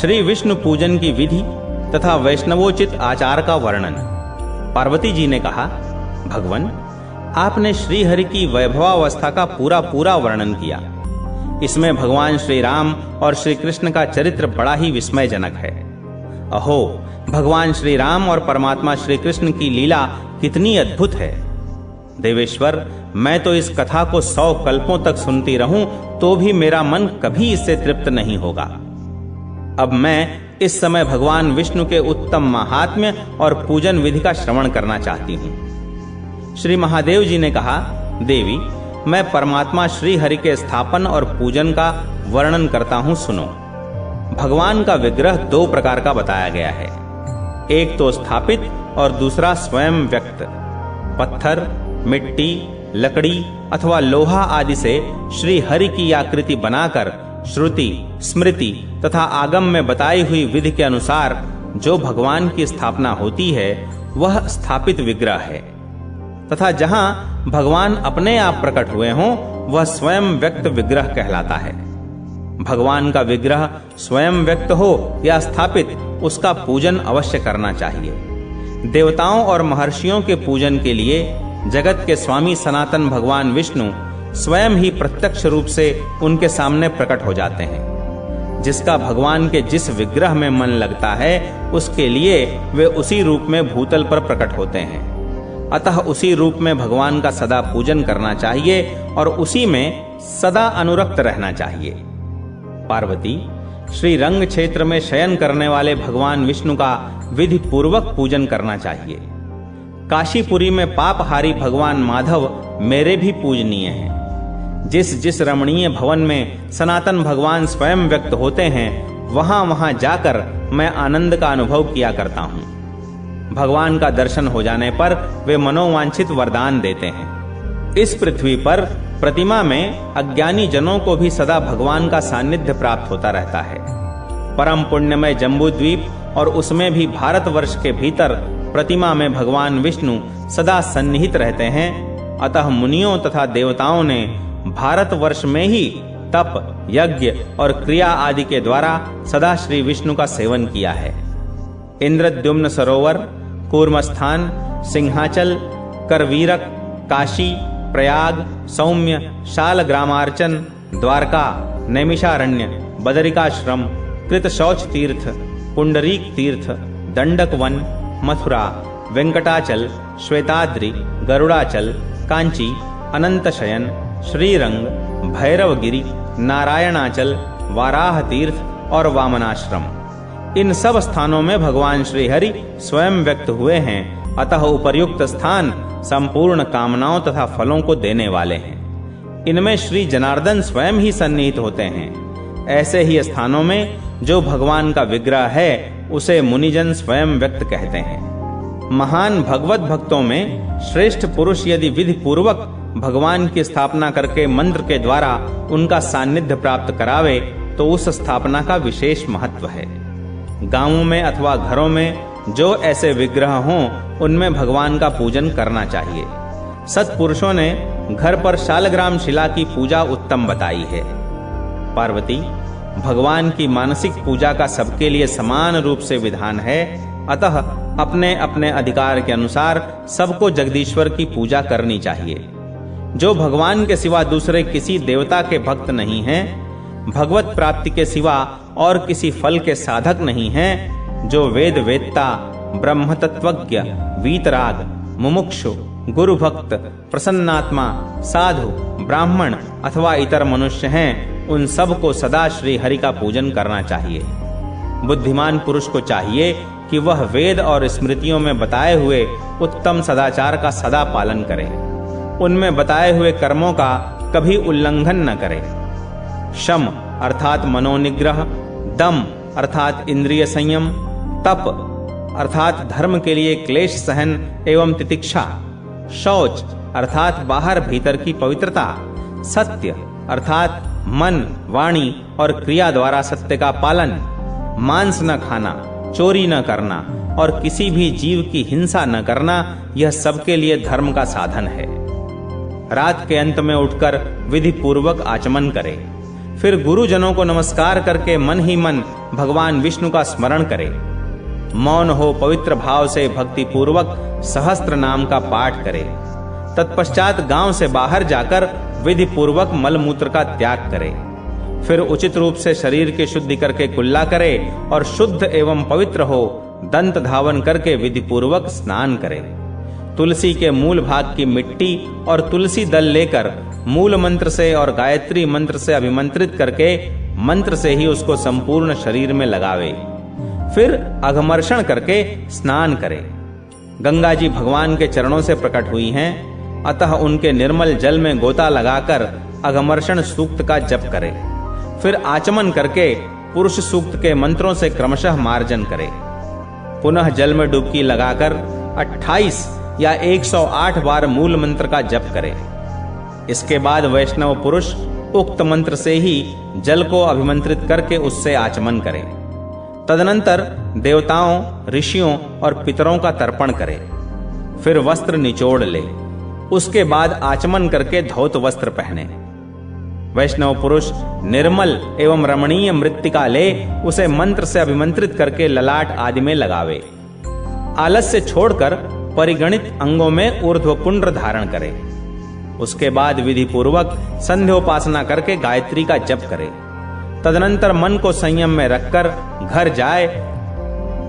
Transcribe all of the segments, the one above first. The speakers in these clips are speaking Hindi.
श्री विष्णु पूजन की विधि तथा वैष्णवोचित आचार का वर्णन। पार्वती जी ने कहा, भगवन, आपने श्री हरि की वैभवावस्था का पूरा वर्णन किया। इसमें भगवान श्री राम और श्री कृष्ण का चरित्र बड़ा ही विस्मयजनक है। अहो, भगवान श्री राम और परमात्मा श्री कृष्ण की लीला कितनी अद्भुत है। देवेश्वर, मैं तो इस कथा को 100 कल्पों तक सुनती रहूं तो भी मेरा मन कभी इससे तृप्त नहीं होगा। अब मैं इस समय भगवान विष्णु के उत्तम महात्म्य और पूजन विधि का श्रवण करना चाहती हूं। श्री महादेव जी ने कहा, देवी, मैं परमात्मा श्री हरि के स्थापन और पूजन का वर्णन करता हूं, सुनो। भगवान का विग्रह 2 प्रकार का बताया गया है। एक तो स्थापित और दूसरा स्वयं व्यक्त। पत्थर, मिट्टी, लकड़ी अथवा लोहा आदि से श्री हरि की आकृति बनाकर श्रुति, स्मृति तथा आगम में बताई हुई विधि के अनुसार जो भगवान की स्थापना होती है वह स्थापित विग्रह है, तथा जहां भगवान अपने आप प्रकट हुए हों वह स्वयं व्यक्त विग्रह कहलाता है। भगवान का विग्रह स्वयं व्यक्त हो या स्थापित, उसका पूजन अवश्य करना चाहिए। देवताओं और महर्षियों के पूजन के लिए जगत के स्वामी सनातन भगवान विष्णु स्वयं ही प्रत्यक्ष रूप से उनके सामने प्रकट हो जाते हैं। जिसका भगवान के जिस विग्रह में मन लगता है उसके लिए वे उसी रूप में भूतल पर प्रकट होते हैं। अतः उसी रूप में भगवान का सदा पूजन करना चाहिए और उसी में सदा अनुरक्त रहना चाहिए। पार्वती, श्री रंग क्षेत्र में शयन करने वाले भगवान विष्णु का विधि पूर्वक पूजन करना चाहिए। काशीपुरी में पापहारी भगवान माधव मेरे भी पूजनीय हैं। जिस रमणीय भवन में सनातन भगवान स्वयं व्यक्त होते हैं वहां जाकर मैं आनंद का अनुभव किया करता हूं। भगवान का दर्शन हो जाने पर वे मनोवांछित वरदान देते हैं। इस पृथ्वी पर प्रतिमा में अज्ञानी जनों को भी सदा भगवान का सानिध्य प्राप्त होता रहता है। परम पुण्यमय जम्बूद्वीप और उसमें भी भारतवर्ष के भीतर प्रतिमा में भगवान विष्णु सदा सन्निहित रहते हैं। अतः मुनियों तथा देवताओं ने भारतवर्ष में ही तप, यज्ञ और क्रिया आदि के द्वारा सदा श्री विष्णु का सेवन किया है। इंद्रद्युम्न सरोवर, कूर्मस्थान, सिंहाचल, करवीरक, काशी, प्रयाग, सौम्य, शालग्रामार्चन, द्वारका, नैमिषारण्य, बदरिकाश्रम, कृतशौच तीर्थ, पुंडरीक तीर्थ, दंडक वन, मथुरा, वेंकटाचल, श्वेताद्रि, गरुड़ाचल, कांची, अनंतशयन, श्रीरंग, भैरवगिरी, नारायणाचल, वाराह तीर्थ और वामनाश्रम, इन सब स्थानों में भगवान श्री हरि स्वयं व्यक्त हुए हैं। अतः उपर्युक्त स्थान संपूर्ण कामनाओं तथा फलों को देने वाले हैं। इनमें श्री जनार्दन स्वयं ही सन्निहित होते हैं। ऐसे ही स्थानों में जो भगवान का विग्रह है उसे मुनिजन स्वयं व्यक्त कहते हैं। महान भगवत भक्तों में श्रेष्ठ पुरुष यदि विधि पूर्वक भगवान की स्थापना करके मंत्र के द्वारा उनका सानिध्य प्राप्त करावे तो उस स्थापना का विशेष महत्व है। गांवों में अथवा घरों में जो ऐसे विग्रह हों उनमें भगवान का पूजन करना चाहिए। सत्पुरुषों ने घर पर शालग्राम शिला की पूजा उत्तम बताई है। पार्वती, भगवान की मानसिक पूजा का सबके लिए समान रूप से विधान है। अतः अपने अपने अधिकार के अनुसार सबको जगदीश्वर की पूजा करनी चाहिए। जो भगवान के सिवा दूसरे किसी देवता के भक्त नहीं हैं, भगवत प्राप्ति के सिवा और किसी फल के साधक नहीं हैं, जो वेद वेत्ता, ब्रह्म तत्वज्ञ, वीतराग, मुमुक्षु, गुरु भक्त, प्रसन्नात्मा, साधु, ब्राह्मण अथवा इतर मनुष्य हैं, उन सब को सदा श्री हरि का पूजन करना चाहिए। बुद्धिमान पुरुष को चाहिए कि वह वेद और स्मृतियों में बताए हुए उत्तम सदाचार का सदा पालन करे, उनमें बताए हुए कर्मों का कभी उल्लंघन न करे। शम अर्थात मनोनिग्रह, दम अर्थात इंद्रिय संयम, तप अर्थात धर्म के लिए क्लेश सहन एवं तितिक्षा, शौच अर्थात बाहर भीतर की पवित्रता, सत्य अर्थात मन, वाणी और क्रिया द्वारा सत्य का पालन, मांस न खाना, चोरी न करना और किसी भी जीव की हिंसा न करना, यह सबके लिए धर्म का साधन है। रात के अंत में उठकर विधि पूर्वक आचमन करे, फिर गुरुजनों को नमस्कार करके मन ही मन भगवान विष्णु का स्मरण करे। मौन हो पवित्र भाव से भक्ति पूर्वक सहस्त्र नाम का पाठ करे। तत्पश्चात गांव से बाहर जाकर विधि पूर्वक मलमूत्र का त्याग करे। फिर उचित रूप से शरीर की शुद्धि करके कुल्ला करे और शुद्ध एवं पवित्र हो दंत धावन करके विधि पूर्वक स्नान करे। तुलसी के मूल भाग की मिट्टी और तुलसी दल लेकर मूल मंत्र से और गायत्री मंत्र से अभिमंत्रित करके मंत्र से ही उसको संपूर्ण शरीर में लगावे। फिर अघमर्षण करके स्नान करे। गंगा जी भगवान के चरणों से प्रकट हुई हैं, अतः उनके निर्मल जल में गोता लगाकर अघमर्षण सूक्त का जप करे। फिर आचमन करके पुरुष सूक्त के मंत्रों से क्रमशः मार्जन करे। पुनः जल में डुबकी लगाकर 28 या 108 बार मूल मंत्र का जप करे। इसके बाद वैष्णव पुरुष उक्त मंत्र से ही जल को अभिमंत्रित करके उससे आचमन करे। तदनंतर देवताओं, ऋषियों और पितरों का तर्पण करे। फिर वस्त्र निचोड़ ले। उसके बाद आचमन करके धौत वस्त्र पहने। वैष्णव पुरुष निर्मल एवं रमणीय मृत्तिका ले उसे मंत्र से अभिमंत्रित करके ललाट आदि में लगावे। आलस्य छोड़कर परिगणित अंगों में ऊर्ध्वपुंड्र धारण करे। उसके बाद विधि पूर्वक संध्योपासना करके गायत्री का जप करे। तदनंतर मन को संयम में रखकर घर जाए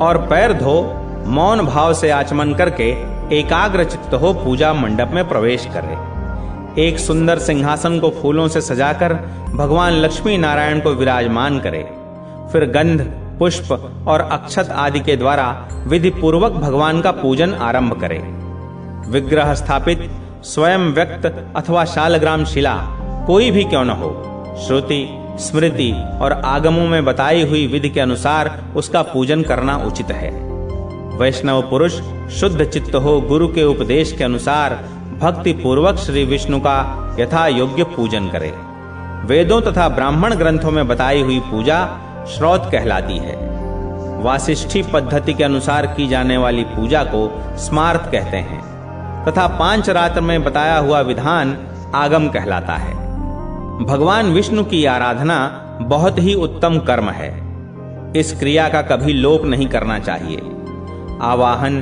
और पैर धो मौन भाव से आचमन करके एकाग्र चित्त हो पूजा मंडप में प्रवेश करे। एक सुंदर सिंहासन को फूलों से सजाकर भगवान लक्ष्मी नारायण को विराजमान करे। फिर गंध, पुष्प और अक्षत आदि के द्वारा विधि पूर्वक भगवान का पूजन आरंभ करे। विग्रह स्थापित, स्वयं व्यक्त अथवा शालग्राम शिला कोई भी क्यों न हो, श्रुति, स्मृति और आगमों में बताई हुई विधि के अनुसार उसका पूजन करना उचित है। वैष्णव पुरुष शुद्ध चित्त हो गुरु के उपदेश के अनुसार भक्ति पूर्वक श्री विष्णु का यथा योग्य पूजन करे। वेदों तथा ब्राह्मण ग्रंथों में बताई हुई पूजा श्रौत कहलाती है। वासिष्ठी पद्धति के अनुसार की जाने वाली पूजा को स्मार्त कहते हैं तथा पांच रात्र में बताया हुआ विधान आगम कहलाता है। भगवान विष्णु की आराधना बहुत ही उत्तम कर्म है। इस क्रिया का कभी लोप नहीं करना चाहिए। आवाहन,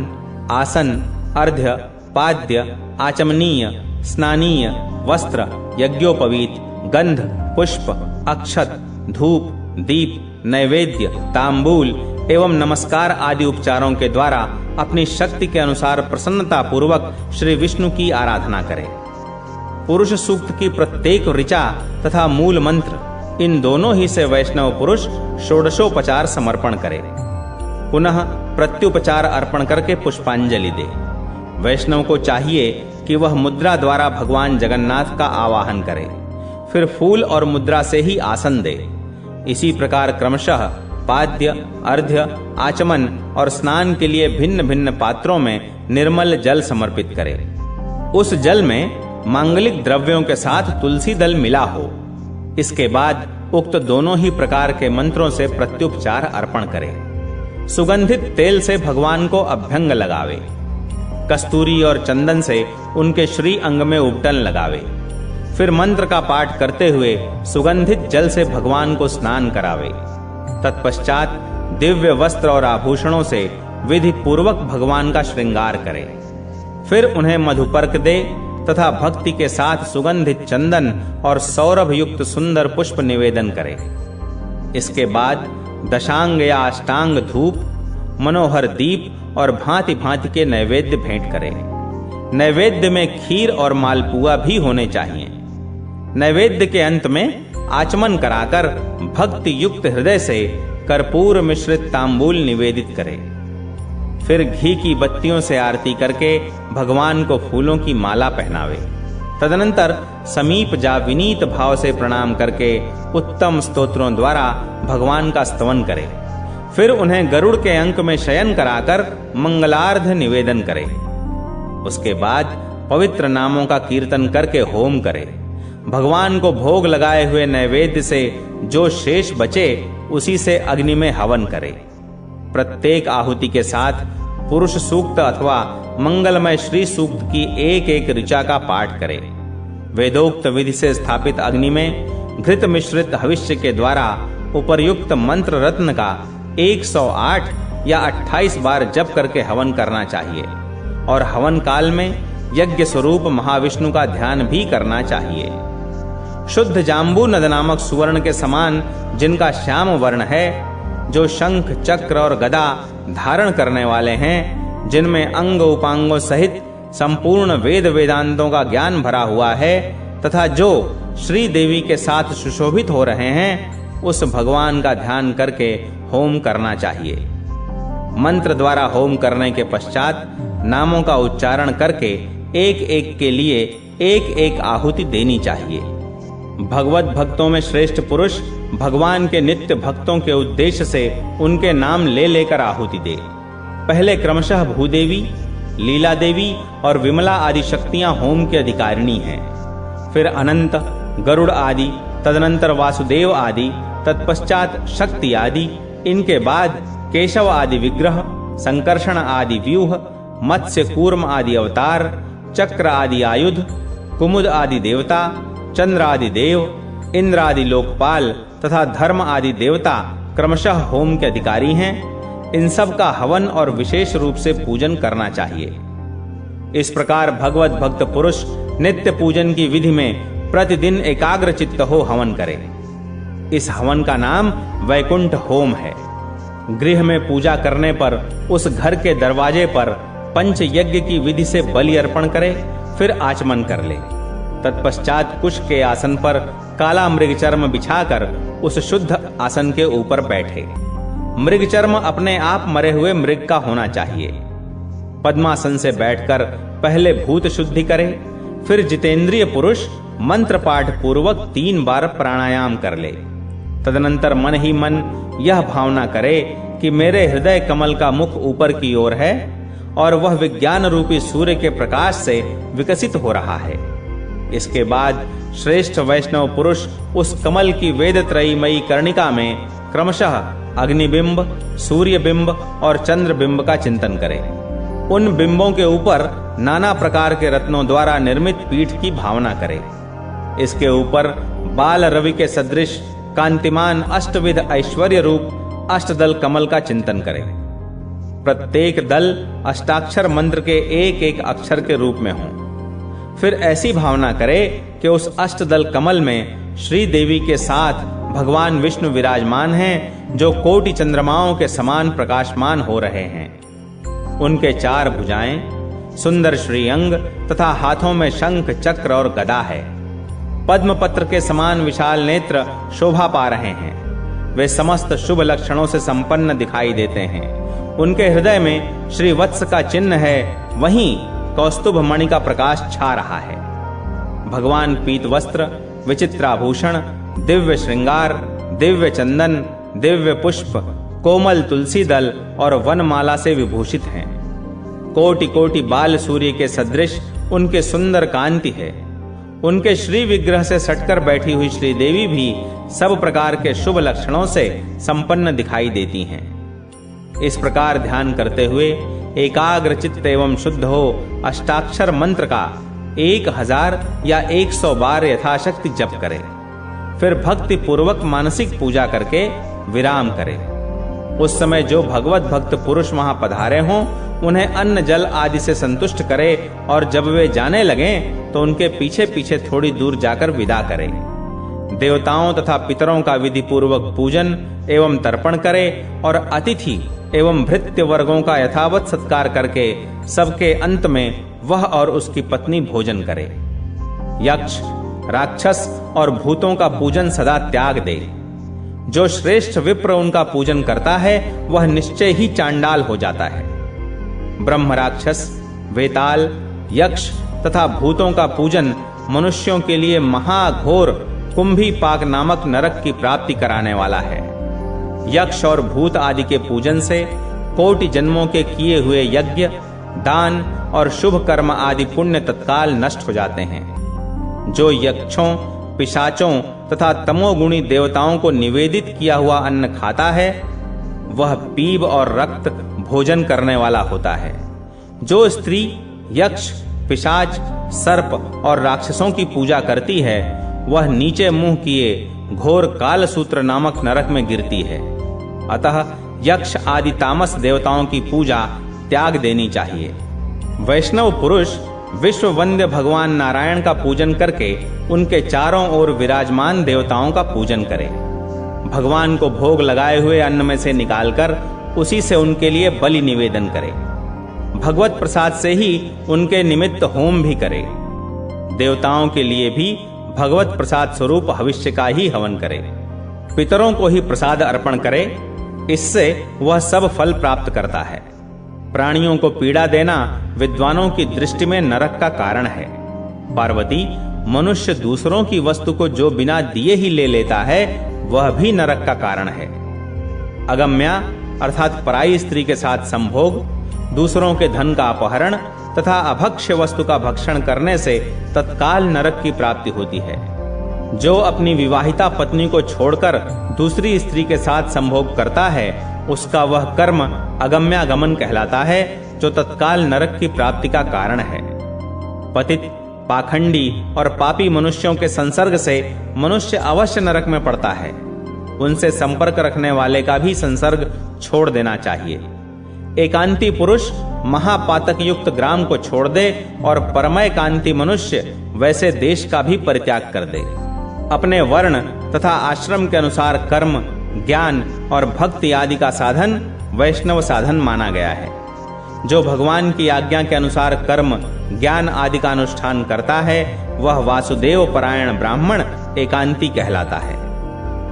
आसन, अर्घ्य, पाद्य, आचमनीय, स्नानीय, वस्त्र, यज्ञोपवीत, गंध, पुष्प, अक्षत, धूप, दीप, नैवेद्य, तांबूल एवं नमस्कार आदि उपचारों के द्वारा अपनी शक्ति के अनुसार प्रसन्नता पूर्वक श्री विष्णु की आराधना करें। पुरुष सूक्त की प्रत्येक ऋचा तथा मूल मंत्र इन दोनों ही से वैष्णव पुरुष षोडशोपचार समर्पण करे। पुनः प्रत्युपचार अर्पण करके पुष्पांजलि दे। वैष्णव को चाहिए कि वह मुद्रा द्वारा भगवान जगन्नाथ का आवाहन करे, फिर फूल और मुद्रा से ही आसन दे। इसी प्रकार क्रमशः पाद्य, अर्घ्य, आचमन और स्नान के लिए भिन्न भिन्न पात्रों में निर्मल जल समर्पित करे। उस जल में मांगलिक द्रव्यों के साथ तुलसी दल मिला हो। इसके बाद उक्त दोनों ही प्रकार के मंत्रों से प्रत्युपचार अर्पण करे। सुगंधित तेल से भगवान को अभ्यंग लगावे। कस्तूरी और चंदन से उनके श्री अंग में उबटन लगावे। फिर मंत्र का पाठ करते हुए सुगंधित जल से भगवान को स्नान करावे। तत्पश्चात दिव्य वस्त्र और आभूषणों से विधि पूर्वक भगवान का श्रृंगार करे। फिर उन्हें मधुपर्क दे तथा भक्ति के साथ सुगंधित चंदन और सौरभ युक्त सुंदर पुष्प निवेदन करे। इसके बाद दशांग या अष्टांग धूप, मनोहर दीप और भांति भांति के नैवेद्य भेंट करे। नैवेद्य में खीर और मालपुआ भी होने चाहिए। नैवेद्य के अंत में आचमन कराकर भक्ति युक्त हृदय से कर्पूर मिश्रित तांबूल निवेदित करे। फिर घी की बत्तियों से आरती करके भगवान को फूलों की माला पहनावे। तदनंतर समीप जा विनीत भाव से प्रणाम करके उत्तम स्तोत्रों द्वारा भगवान का स्तवन करे। फिर उन्हें गरुड़ के अंक में शयन कराकर मंगलार्ध निवेदन करे। उसके बाद पवित्र नामों का कीर्तन करके होम करे। भगवान को भोग लगाए हुए नैवेद्य से जो शेष बचे उसी से अग्नि में हवन करे। प्रत्येक आहुति के साथ पुरुष सूक्त अथवा मंगलमय श्री सूक्त की एक एक ऋचा का पाठ करे। वेदोक्त विधि से स्थापित अग्नि में घृत मिश्रित हविष्य के द्वारा उपर्युक्त मंत्र रत्न का 108 या 28 बार जप करके हवन करना चाहिए और हवन काल में यज्ञ स्वरूप महाविष्णु का ध्यान भी करना चाहिए। शुद्ध जाम्बू नद नामक सुवर्ण के समान जिनका श्याम वर्ण है, जो शंख चक्र और गदा धारण करने वाले हैं, जिनमें अंग उपांगों सहित संपूर्ण वेद वेदांतों का ज्ञान भरा हुआ है तथा जो श्री देवी के साथ सुशोभित हो रहे हैं, उस भगवान का ध्यान करके होम करना चाहिए। मंत्र द्वारा होम करने के पश्चात नामों का उच्चारण करके एक एक के लिए एक एक आहुति देनी चाहिए। भगवत भक्तों में श्रेष्ठ पुरुष भगवान के नित्य भक्तों के उद्देश्य से उनके नाम ले लेकर आहुति दे। पहले क्रमशः भूदेवी, लीला देवी और विमला आदि शक्तियां होम की अधिकारिणी हैं। फिर अनंत, गरुड़ आदि, तदनंतर वासुदेव आदि, तत्पश्चात शक्ति आदि, इनके बाद केशव आदि विग्रह, संकर्षण आदि व्यूह, मत्स्य कूर्म आदि अवतार, चक्र आदि आयुध, कुमुद आदि देवता, चंद्र आदि देव, इंद्र आदि लोकपाल तथा धर्म आदि देवता क्रमशः होम के अधिकारी हैं। इन सब का हवन और विशेष रूप से पूजन करना चाहिए। इस प्रकार भगवत भक्त पुरुष नित्य पूजन की विधि में प्रतिदिन एकाग्र चित्त हो हवन करे। इस हवन का नाम वैकुंठ होम है। गृह में पूजा करने पर उस घर के दरवाजे पर पंच यज्ञ की विधि से बलि अर्पण करे, फिर आचमन कर ले। तत्पश्चात कुश के आसन पर काला मृगचर्म बिछाकर उस शुद्ध आसन के ऊपर बैठे। मृगचर्म अपने आप मरे हुए मृग का होना चाहिए। पद्मासन से बैठकर पहले भूत शुद्धि करे, फिर जितेंद्रिय पुरुष मंत्र पाठ पूर्वक 3 बार प्राणायाम कर ले। तदनंतर मन ही मन यह भावना करे कि मेरे हृदय कमल का मुख ऊपर की ओर है और वह विज्ञान रूपी सूर्य के प्रकाश से विकसित हो रहा है। इसके बाद श्रेष्ठ वैष्णव पुरुष उस कमल की वेद त्रयीमयी कर्णिका में क्रमशः अग्निबिंब, सूर्य बिंब और चंद्र बिंब का चिंतन करे। उन बिंबों के ऊपर नाना प्रकार के रत्नों द्वारा निर्मित पीठ की भावना करे। इसके ऊपर बाल रवि के सदृश कांतिमान अष्टविध ऐश्वर्य रूप अष्टदल कमल का चिंतन करे। प्रत्येक दल अष्टाक्षर मंत्र के एक एक अक्षर के रूप में हो। फिर ऐसी भावना करे कि उस अष्टदल कमल में श्री देवी के साथ भगवान विष्णु विराजमान हैं, जो कोटि चंद्रमाओं के समान प्रकाशमान हो रहे हैं। उनके 4 भुजाएं, सुंदर श्रीअंग तथा हाथों में शंख चक्र और गदा है। पद्मपत्र के समान विशाल नेत्र शोभा पा रहे हैं। वे समस्त शुभ लक्षणों से संपन्न दिखाई देते हैं। उनके हृदय में श्री वत्स का चिन्ह है, वहीं कौस्तुभ मणि का प्रकाश छा रहा है। भगवान पीत वस्त्र, विचित्राभूषण, दिव्य श्रृंगार, दिव्य चंदन, दिव्य पुष्प, कोमल तुलसी दल और वनमाला से विभूषित हैं। कोटि कोटि बाल सूर्य के सदृश उनके सुंदर कांति है। उनके श्री विग्रह से सटकर बैठी हुई श्री देवी भी सब प्रकार के शुभ लक्षणों से संपन्न दिखाई देती हैं। इस प्रकार ध्यान करते हुए एकाग्र चित्त एवं शुद्ध हो अष्टाक्षर मंत्र का 1000 या 100 बार यथाशक्ति जप करे। फिर भक्ति पूर्वक मानसिक पूजा करके विराम करे। उस समय जो भगवत भक्त पुरुष वहां पधारे हों, उन्हें अन्न जल आदि से संतुष्ट करे और जब वे जाने लगें तो उनके पीछे पीछे थोड़ी दूर जाकर विदा करे। देवताओं तथा पितरों का विधि पूर्वक पूजन एवं तर्पण करे और अतिथि एवं भृत्य वर्गों का यथावत सत्कार करके सबके अंत में वह और उसकी पत्नी भोजन करे। यक्ष, राक्षस और भूतों का पूजन सदा त्याग दे। जो श्रेष्ठ विप्र उनका पूजन करता है वह निश्चय ही चांडाल हो जाता है। ब्रह्म, राक्षस, वेताल, यक्ष तथा भूतों का पूजन मनुष्यों के लिए महाघोर कुंभी पाक नामक नरक की प्राप्ति कराने वाला है। यक्ष और भूत आदि के पूजन से कोटि जन्मों के किए हुए यज्ञ, दान और शुभ कर्म आदि पुण्य तत्काल नष्ट हो जाते हैं। जो यक्षों, पिशाचों तथा तमोगुणी देवताओं को निवेदित किया हुआ अन्न खाता है, वह पीप और रक्त भोजन करने वाला होता है। जो स्त्री यक्ष, पिशाच, सर्प और राक्षसों की पूजा करती है, वह नीचे मुंह किए घोर कालसूत्र नामक नरक में गिरती है। अतः यक्ष आदि तामस देवताओं की पूजा त्याग देनी चाहिए। वैष्णव पुरुष विश्व वंद्य भगवान नारायण का पूजन करके उनके चारों ओर विराजमान देवताओं का पूजन करे। भगवान को भोग लगाए हुए अन्न में से निकालकर उसी से उनके लिए बलि निवेदन करे। भगवत प्रसाद से ही उनके निमित्त होम भी करे। देवताओं के लिए भी भगवत प्रसाद स्वरूप भविष्य का ही हवन करे। पितरों को ही प्रसाद अर्पण करे, इससे वह सब फल प्राप्त करता है। प्राणियों को पीड़ा देना विद्वानों की दृष्टि में नरक का कारण है। पार्वती, मनुष्य दूसरों की वस्तु को जो बिना दिए ही ले लेता है वह भी नरक का कारण है। अगम्या अर्थात पराई स्त्री के साथ संभोग, दूसरों के धन का अपहरण तथा अभक्ष्य वस्तु का भक्षण करने से तत्काल नरक की प्राप्ति होती है। जो अपनी विवाहिता पत्नी को छोड़कर दूसरी स्त्री के साथ संभोग करता है उसका वह कर्म अगम्यागमन कहलाता है, जो तत्काल नरक की प्राप्ति का कारण है। पतित, पाखंडी और पापी मनुष्यों के संसर्ग से मनुष्य अवश्य नरक में पड़ता है। उनसे संपर्क रखने वाले का भी संसर्ग छोड़ देना चाहिए। एकांती पुरुष महापातक युक्त ग्राम को छोड़ दे और परमैकांती मनुष्य वैसे देश का भी परित्याग कर दे। अपने वर्ण तथा आश्रम के अनुसार कर्म, ज्ञान और भक्ति आदि का साधन वैष्णव साधन माना गया है। जो भगवान की आज्ञा के अनुसार कर्म, ज्ञान आदि का अनुष्ठान करता है वह वासुदेव परायण ब्राह्मण एकांती कहलाता है।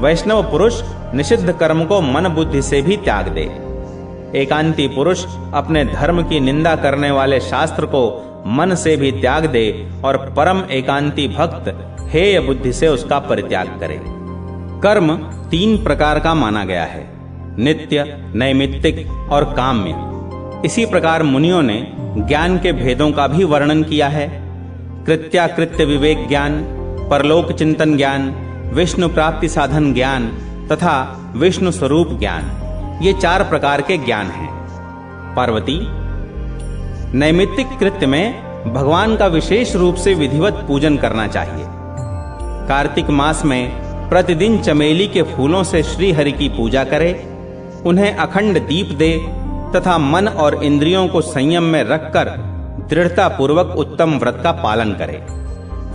वैष्णव पुरुष निषिद्ध कर्म को मन बुद्धि से भी त्याग दे। एकांती पुरुष अपने धर्म की निंदा करने वाले शास्त्र को मन से भी त्याग दे और परम एकांती भक्त हेय बुद्धि से उसका परित्याग करे। कर्म 3 प्रकार का माना गया है, नित्य, नैमित्तिक और काम्य। इसी प्रकार मुनियों ने ज्ञान के भेदों का भी वर्णन किया है। कृत्याकृत्य विवेक ज्ञान, परलोक चिंतन ज्ञान, विष्णु प्राप्ति साधन ज्ञान तथा विष्णु स्वरूप ज्ञान, ये 4 प्रकार के ज्ञान हैं। पार्वती, नैमित्तिक कृत्य में भगवान का विशेष रूप से विधिवत पूजन करना चाहिए। कार्तिक मास में प्रतिदिन चमेली के फूलों से श्री हरि की पूजा करे, उन्हें अखंड दीप दे तथा मन और इंद्रियों को संयम में रखकर दृढ़ता पूर्वक उत्तम व्रत का पालन करे।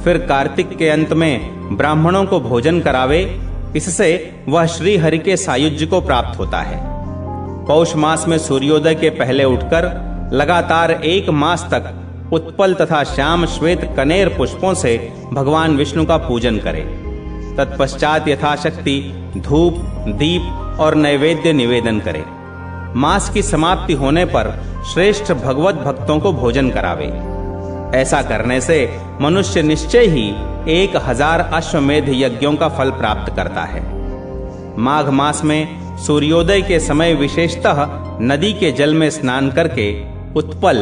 फिर कार्तिक के अंत में ब्राह्मणों को भोजन करावे, इससे वह श्री हरि के सायुज्य को प्राप्त होता है। पौष मास में सूर्योदय के पहले उठकर लगातार 1 मास तक उत्पल तथा श्याम श्वेत कनेर पुष्पों से भगवान विष्णु का पूजन करे। तत्पश्चात यथाशक्ति धूप, दीप और नैवेद्य निवेदन करे। मास की समाप्ति होने पर श्रेष्ठ भगवत भक्तों को भोजन करावे। ऐसा करने से मनुष्य निश्चय ही 1000 अश्वमेध यज्ञों का फल प्राप्त करता है। माघ मास में सूर्योदय के समय विशेषतः नदी के जल में स्नान करके उत्पल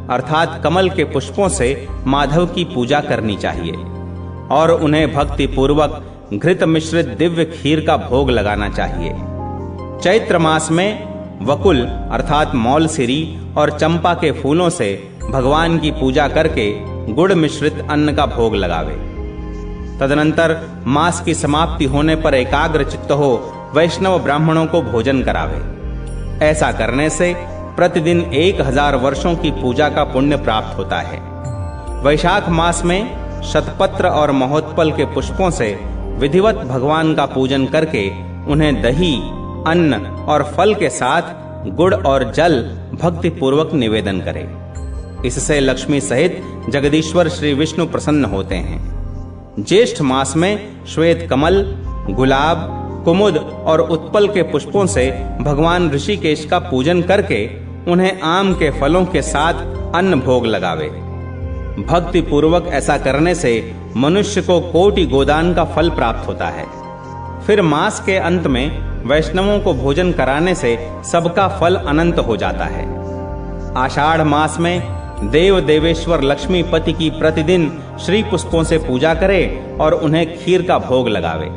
अर्थात कमल के पुष्पों से माधव की पूजा करनी चाहिए और उन्हें भक्ति पूर्वक घृत मिश्रित दिव्य खीर का भोग लगाना चाहिए। चैत्र मास में वकुल अर्थात मौलसिरी और चंपा के फूलों से भगवान की पूजा करके गुड़ मिश्रित अन्न का भोग लगावे। तदनंतर मास की समाप्ति होने पर एकाग्र चित्त हो वैष्णव ब्राह्मणों को भोजन करावे। ऐसा करने से प्रतिदिन 1000 वर्षों की पूजा का पुण्य प्राप्त होता है। वैशाख मास में शतपत्र और महोत्पल के पुष्पों से विधिवत भगवान का पूजन करके उन्हें दही, अन्न और फल के साथ गुड़ और जल भक्ति पूर्वक निवेदन करे। इससे लक्ष्मी सहित जगदीश्वर श्री विष्णु प्रसन्न होते हैं। ज्येष्ठ मास में श्वेत कमल, गुलाब, कुमुद और उत्पल के पुष्पों से भगवान ऋषिकेश का पूजन करके उन्हें आम के फलों के साथ अन्न भोग लगावे। भक्ति पूर्वक ऐसा करने से मनुष्य को कोटि गोदान का फल प्राप्त होता है। फिर मास के अंत में वैष्णवों को भोजन कराने से सबका फल अनंत हो जाता है। आषाढ़ मास में देव देवेश्वर लक्ष्मीपति की प्रतिदिन श्री पुष्पों से पूजा करे और उन्हें खीर का भोग लगावे।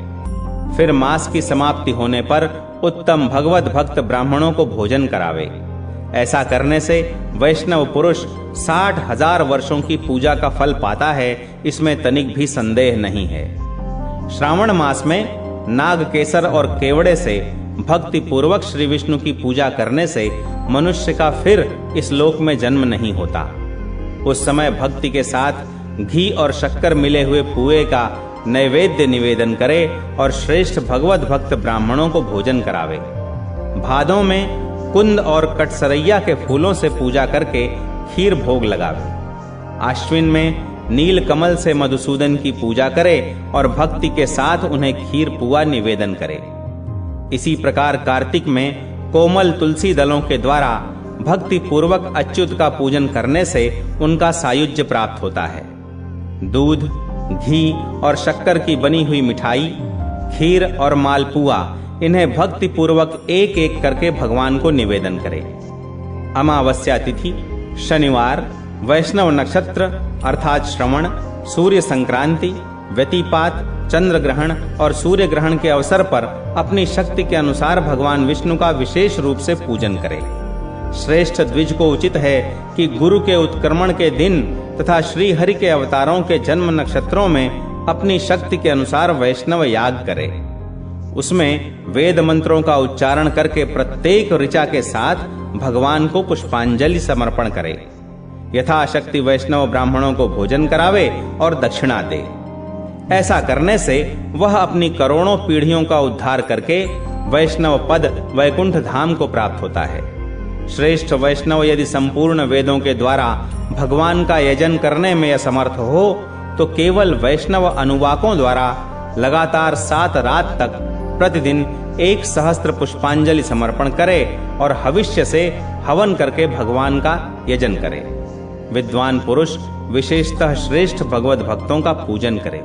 फिर मास की समाप्ति होने पर उत्तम भगवत भक्त ब्राह्मणों को भोजन करावे। ऐसा करने से वैष्णव पुरुष 60,000 वर्षों की पूजा का फल पाता है, इसमें तनिक भी संदेह नहीं है। श्रावण मास में नाग केसर और केवड़े से भक्ति पूर्वक श्री विष्णु की पूजा करने से मनुष्य का फिर इस लोक में जन्म नहीं होता। उस समय भक्ति के साथ घी और शक्कर मिले हुए पुए का नैवेद्य निवेदन करे और श्रेष्ठ भगवत भक्त ब्राह्मणों को भोजन करावे। भादों में कुंद और कटसरैया के फूलों से पूजा करके खीर भोग लगावे। आश्विन में नील कमल से मधुसूदन की पूजा करे और भक्ति के साथ उन्हें खीर पुआ निवेदन करे। इसी प्रकार कार्तिक में कोमल तुलसी दलों के द्वारा भक्ति पूर्वक अच्युत का पूजन करने से उनका सायुज्य प्राप्त होता है। दूध, घी और शक्कर की बनी हुई मिठाई, खीर और मालपुआ, इन्हें भक्ति पूर्वक एक एक करके भगवान को निवेदन करें। अमावस्या तिथि, शनिवार, वैष्णव नक्षत्र अर्थात श्रवण, सूर्य संक्रांति, व्यतिपात, चंद्र ग्रहण और सूर्य ग्रहण के अवसर पर अपनी शक्ति के अनुसार भगवान विष्णु का विशेष रूप से पूजन करें। श्रेष्ठ द्विज को उचित है कि गुरु के उत्क्रमण के दिन तथा श्री हरि के अवतारों के जन्म नक्षत्रों में अपनी शक्ति के अनुसार वैष्णव याग करे। उसमें वेद मंत्रों का उच्चारण करके प्रत्येक ऋचा के साथ भगवान को पुष्पांजलि समर्पण करे। यथाशक्ति वैष्णव ब्राह्मणों को भोजन करावे और दक्षिणा दे। ऐसा करने से वह अपनी करोड़ों पीढ़ियों का उद्धार करके वैष्णव पद वैकुंठ धाम को प्राप्त होता है। श्रेष्ठ वैष्णव यदि संपूर्ण वेदों के द्वारा भगवान का यजन करने में असमर्थ हो तो केवल वैष्णव अनुवाकों द्वारा लगातार 7 रात तक प्रतिदिन 1000 पुष्पांजलि समर्पण करे और हविष्य से हवन करके भगवान का यजन करे। विद्वान पुरुष विशेषतः श्रेष्ठ भगवत भक्तों का पूजन करे।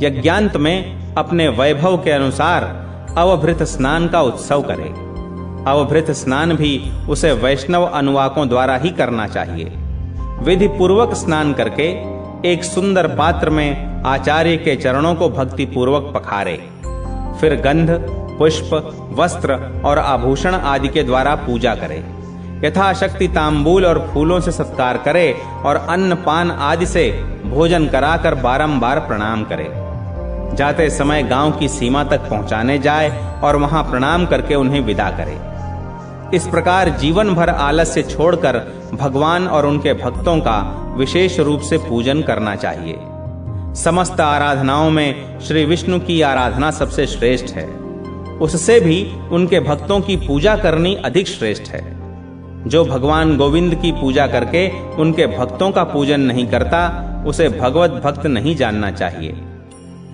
यज्ञांत में अपने वैभव के अनुसार अवभृत स्नान का उत्सव करे। अवभृत स्नान भी उसे वैष्णव अनुवाकों द्वारा ही करना चाहिए। विधि पूर्वक स्नान करके एक सुंदर पात्र में आचार्य के चरणों को भक्ति पूर्वक पखारे। फिर गंध, पुष्प, वस्त्र और आभूषण आदि के द्वारा पूजा करे। यथाशक्ति तांबूल और फूलों से सत्कार करे और अन्न पान आदि से भोजन कराकर बारंबार प्रणाम करे। जाते समय गांव की सीमा तक पहुंचाने जाए और वहां प्रणाम करके उन्हें विदा करे। इस प्रकार जीवन भर आलस्य छोड़कर भगवान और उनके भक्तों का विशेष रूप से पूजन करना चाहिए। समस्त आराधनाओं में श्री विष्णु की आराधना सबसे श्रेष्ठ है। उससे भी उनके भक्तों की पूजा करनी अधिक श्रेष्ठ है। जो भगवान गोविंद की पूजा करके उनके भक्तों का पूजन नहीं करता उसे भगवत भक्त नहीं जानना चाहिए।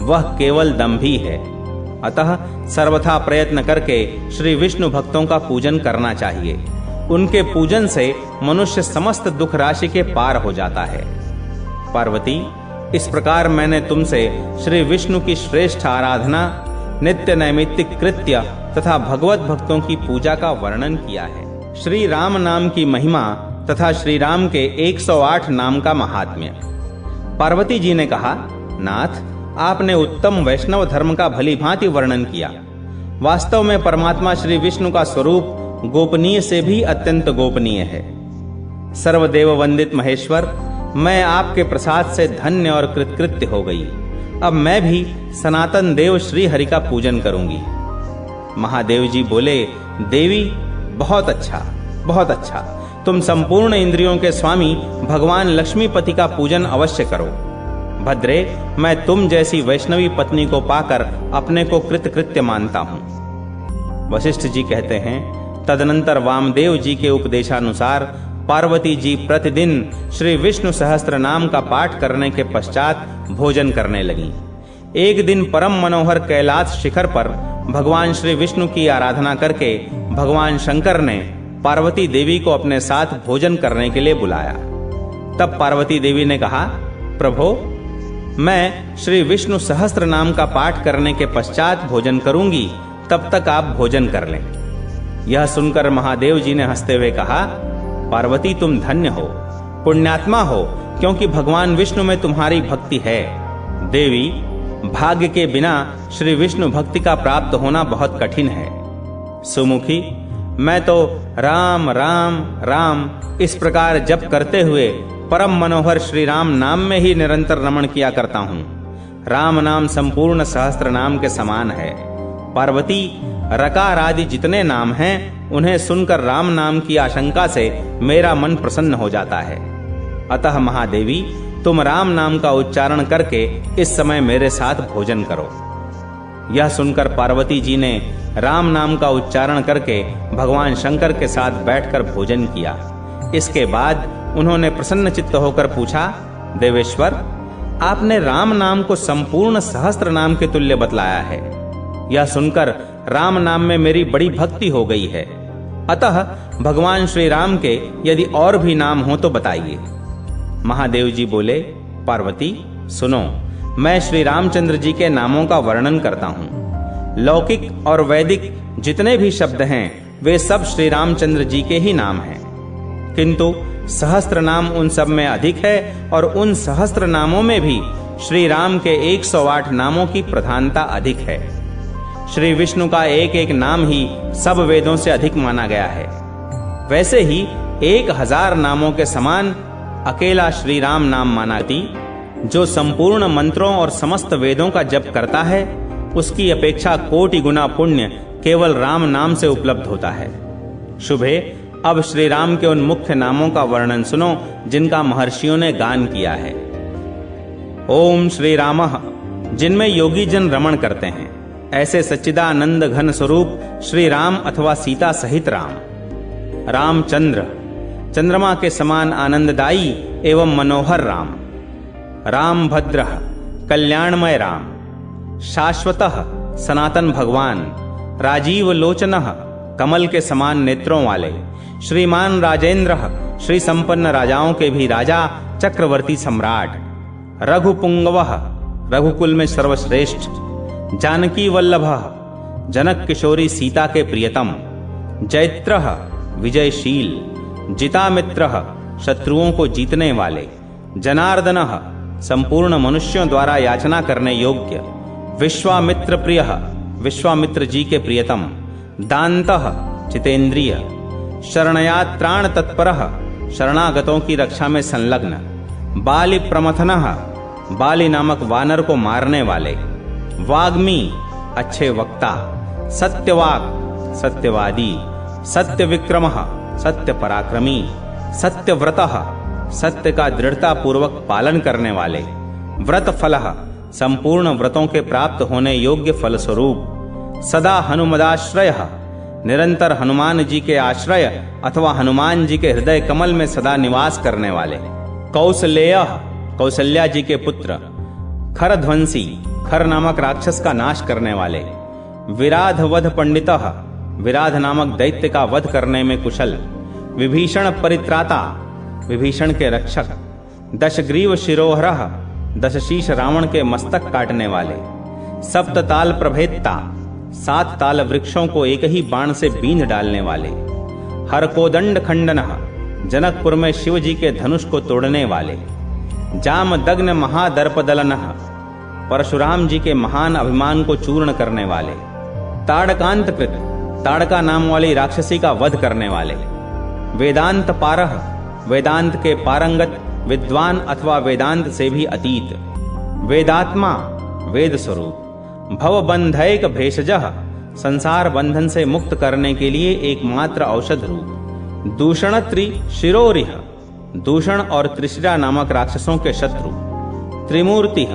वह केवल दंभी है। अतः सर्वथा प्रयत्न करके श्री विष्णु भक्तों का पूजन करना चाहिए। उनके पूजन से मनुष्य समस्त दुख राशि के पार हो जाता है। पार्वती, इस प्रकार मैंने तुमसे श्री विष्णु की श्रेष्ठ आराधना, नित्य नैमित्तिक कृत्य तथा भगवत भक्तों की पूजा का वर्णन किया है। श्री राम नाम की महिमा तथा श्री राम के 108 नाम का महात्म्य। पार्वती जी ने कहा, नाथ, आपने उत्तम वैष्णव धर्म का भली भांति वर्णन किया। वास्तव में परमात्मा श्री विष्णु का स्वरूप गोपनीय से भी अत्यंत गोपनीय है। सर्वदेव वंदित महेश्वर, मैं आपके प्रसाद से धन्य और कृतकृत्य हो गई। अब मैं भी सनातन देव श्री हरि का पूजन करूंगी। महादेव जी बोले, देवी, बहुत अच्छा, बहुत अच्छा। तुम संपूर्ण इंद्रियों के स्वामी भगवान लक्ष्मीपति का पूजन अवश्य करो। भद्रे, मैं तुम जैसी वैष्णवी पत्नी को पाकर अपने को कृतकृत्य मानता हूं। वशिष्ठ जी कहते हैं, तदनंतर वामदेव जी के उपदेशानुसार पार्वती जी प्रतिदिन श्री विष्णु सहस्त्र नाम का पाठ करने के पश्चात भोजन करने लगी। एक दिन परम मनोहर कैलाश शिखर पर भगवान श्री विष्णु की आराधना करके भगवान शंकर ने पार्वती देवी को अपने साथ भोजन करने के लिए बुलाया। तब पार्वती देवी ने कहा, प्रभो, मैं श्री विष्णु सहस्त्र नाम का पाठ करने के पश्चात भोजन करूंगी, तब तक आप भोजन कर लें। यह सुनकर महादेव जी ने हंसते हुए कहा, पार्वती, तुम धन्य हो, पुण्यात्मा हो, क्योंकि भगवान विष्णु में तुम्हारी भक्ति है। देवी, भाग्य के बिना श्री विष्णु भक्ति का प्राप्त होना बहुत कठिन है। सुमुखी, मैं तो राम राम राम इस प्रकार जप करते हुए परम मनोहर श्री राम नाम में ही निरंतर रमण किया करता हूँ। राम नाम संपूर्ण सहस्त्र नाम के समान है। पार्वती रकार आदि जितने नाम हैं उन्हें सुनकर राम नाम की आशंका से मेरा मन प्रसन्न हो जाता है। अतः महादेवी, तुम राम नाम का उच्चारण करके इस समय मेरे साथ भोजन करो। यह सुनकर पार्वती जी ने राम नाम का उच्चारण करके भगवान शंकर के साथ बैठकर भोजन किया। इसके बाद उन्होंने प्रसन्न चित्त होकर पूछा, देवेश्वर, आपने राम नाम को संपूर्ण सहस्त्र नाम के तुल्य बतलाया है। यह सुनकर राम नाम में मेरी बड़ी भक्ति हो गई है। अतः भगवान श्री राम के यदि और भी नाम हो तो बताइए। महादेव जी बोले, पार्वती सुनो, मैं श्री रामचंद्र जी के नामों का वर्णन करता हूँ। लौकिक और वैदिक जितने भी शब्द हैं वे सब श्री रामचंद्र जी के ही नाम हैं, किंतु सहस्त्र नाम उन सब में अधिक है और उन सहस्त्र नामों में भी श्री राम के 108 नामों की प्रधानता अधिक है। श्री विष्णु का एक एक नाम ही सब वेदों से अधिक माना गया है। वैसे ही 1000 नामों के समान अकेला श्री राम नाम माना जाती। जो संपूर्ण मंत्रों और समस्त वेदों का जप करता है उसकी अपेक्षा कोटि गुना पुण्य केवल राम नाम से उपलब्ध होता है। शुभे, अब श्री राम के उन मुख्य नामों का वर्णन सुनो जिनका महर्षियों ने गान किया है। ओम श्री रामः, जिनमें योगी जन रमण करते हैं, ऐसे सच्चिदानंद घन स्वरूप श्री राम अथवा सीता सहित राम। रामचंद्र, चंद्रमा के समान आनंददायी एवं मनोहर राम। राम भद्र, कल्याणमय राम। शाश्वतः, सनातन भगवान। राजीव लोचनः, कमल के समान नेत्रों वाले। श्रीमान राजेंद्र, श्री संपन्न राजाओं के भी राजा, चक्रवर्ती सम्राट। रघुपुंगवः, रघुकुल में सर्वश्रेष्ठ। जानकी वल्लभः, जनक किशोरी सीता के प्रियतम। जैत्रः, विजयशील। जितामित्रः, शत्रुओं को जीतने वाले। जनार्दनः, संपूर्ण मनुष्यों द्वारा याचना करने योग्य। विश्वामित्र प्रियः, विश्वामित्र जी के प्रियतम। दान्तः, जितेंद्रिय। शरणयात्राण तत्परः, शरणागतों की रक्षा में संलग्न। बाली प्रमथनः, बाली नामक वानर को मारने वाले। वाग्मी, अच्छे वक्ता। सत्यवाक, सत्यवादी। सत्य विक्रमः, सत्य पराक्रमी। सत्यव्रतः, सत्य का दृढ़ता पूर्वक पालन करने वाले। व्रत फलः, संपूर्ण व्रतों के प्राप्त होने योग्य फलस्वरूप। सदा हनुमदाश्रयः, निरंतर हनुमान जी के आश्रय अथवा हनुमान जी के हृदय कमल में सदा निवास करने वाले। कौसलेयः, कौसल्या जी के पुत्र। खरध्वंसी, खर नामक राक्षस का नाश करने वाले। विराध वध पंडितः, विराध नामक दैत्य का वध करने में कुशल। विभीषण परित्राता, विभीषण के रक्षक। दशग्रीव शिरोहरः, दशशीष रावण के मस्तक काटने वाले। सप्तताल प्रभेदता, 7 ताल वृक्षों को एक ही बाण से बींध डालने वाले। हरकोदंड खंडनः, जनकपुर में शिव जी के धनुष को तोड़ने वाले। जामदग्न महादर्पदलनः, परशुराम जी के महान अभिमान को चूर्ण करने वाले। ताड़कांतकृत, ताड़का नाम वाली राक्षसी का वध करने वाले। वेदांत पारः, वेदांत के पारंगत, विद्वान अथवा वेदांत से भी अतीत। वेदात्मा, वेद स्वरूप। भवबंधैक भेषजः, संसार बंधन से मुक्त करने के लिए एकमात्र औषध रूप। दूषणत्री शिरोरिह, दूषण और त्रिशिरा नामक राक्षसों के शत्रु। त्रिमूर्ति,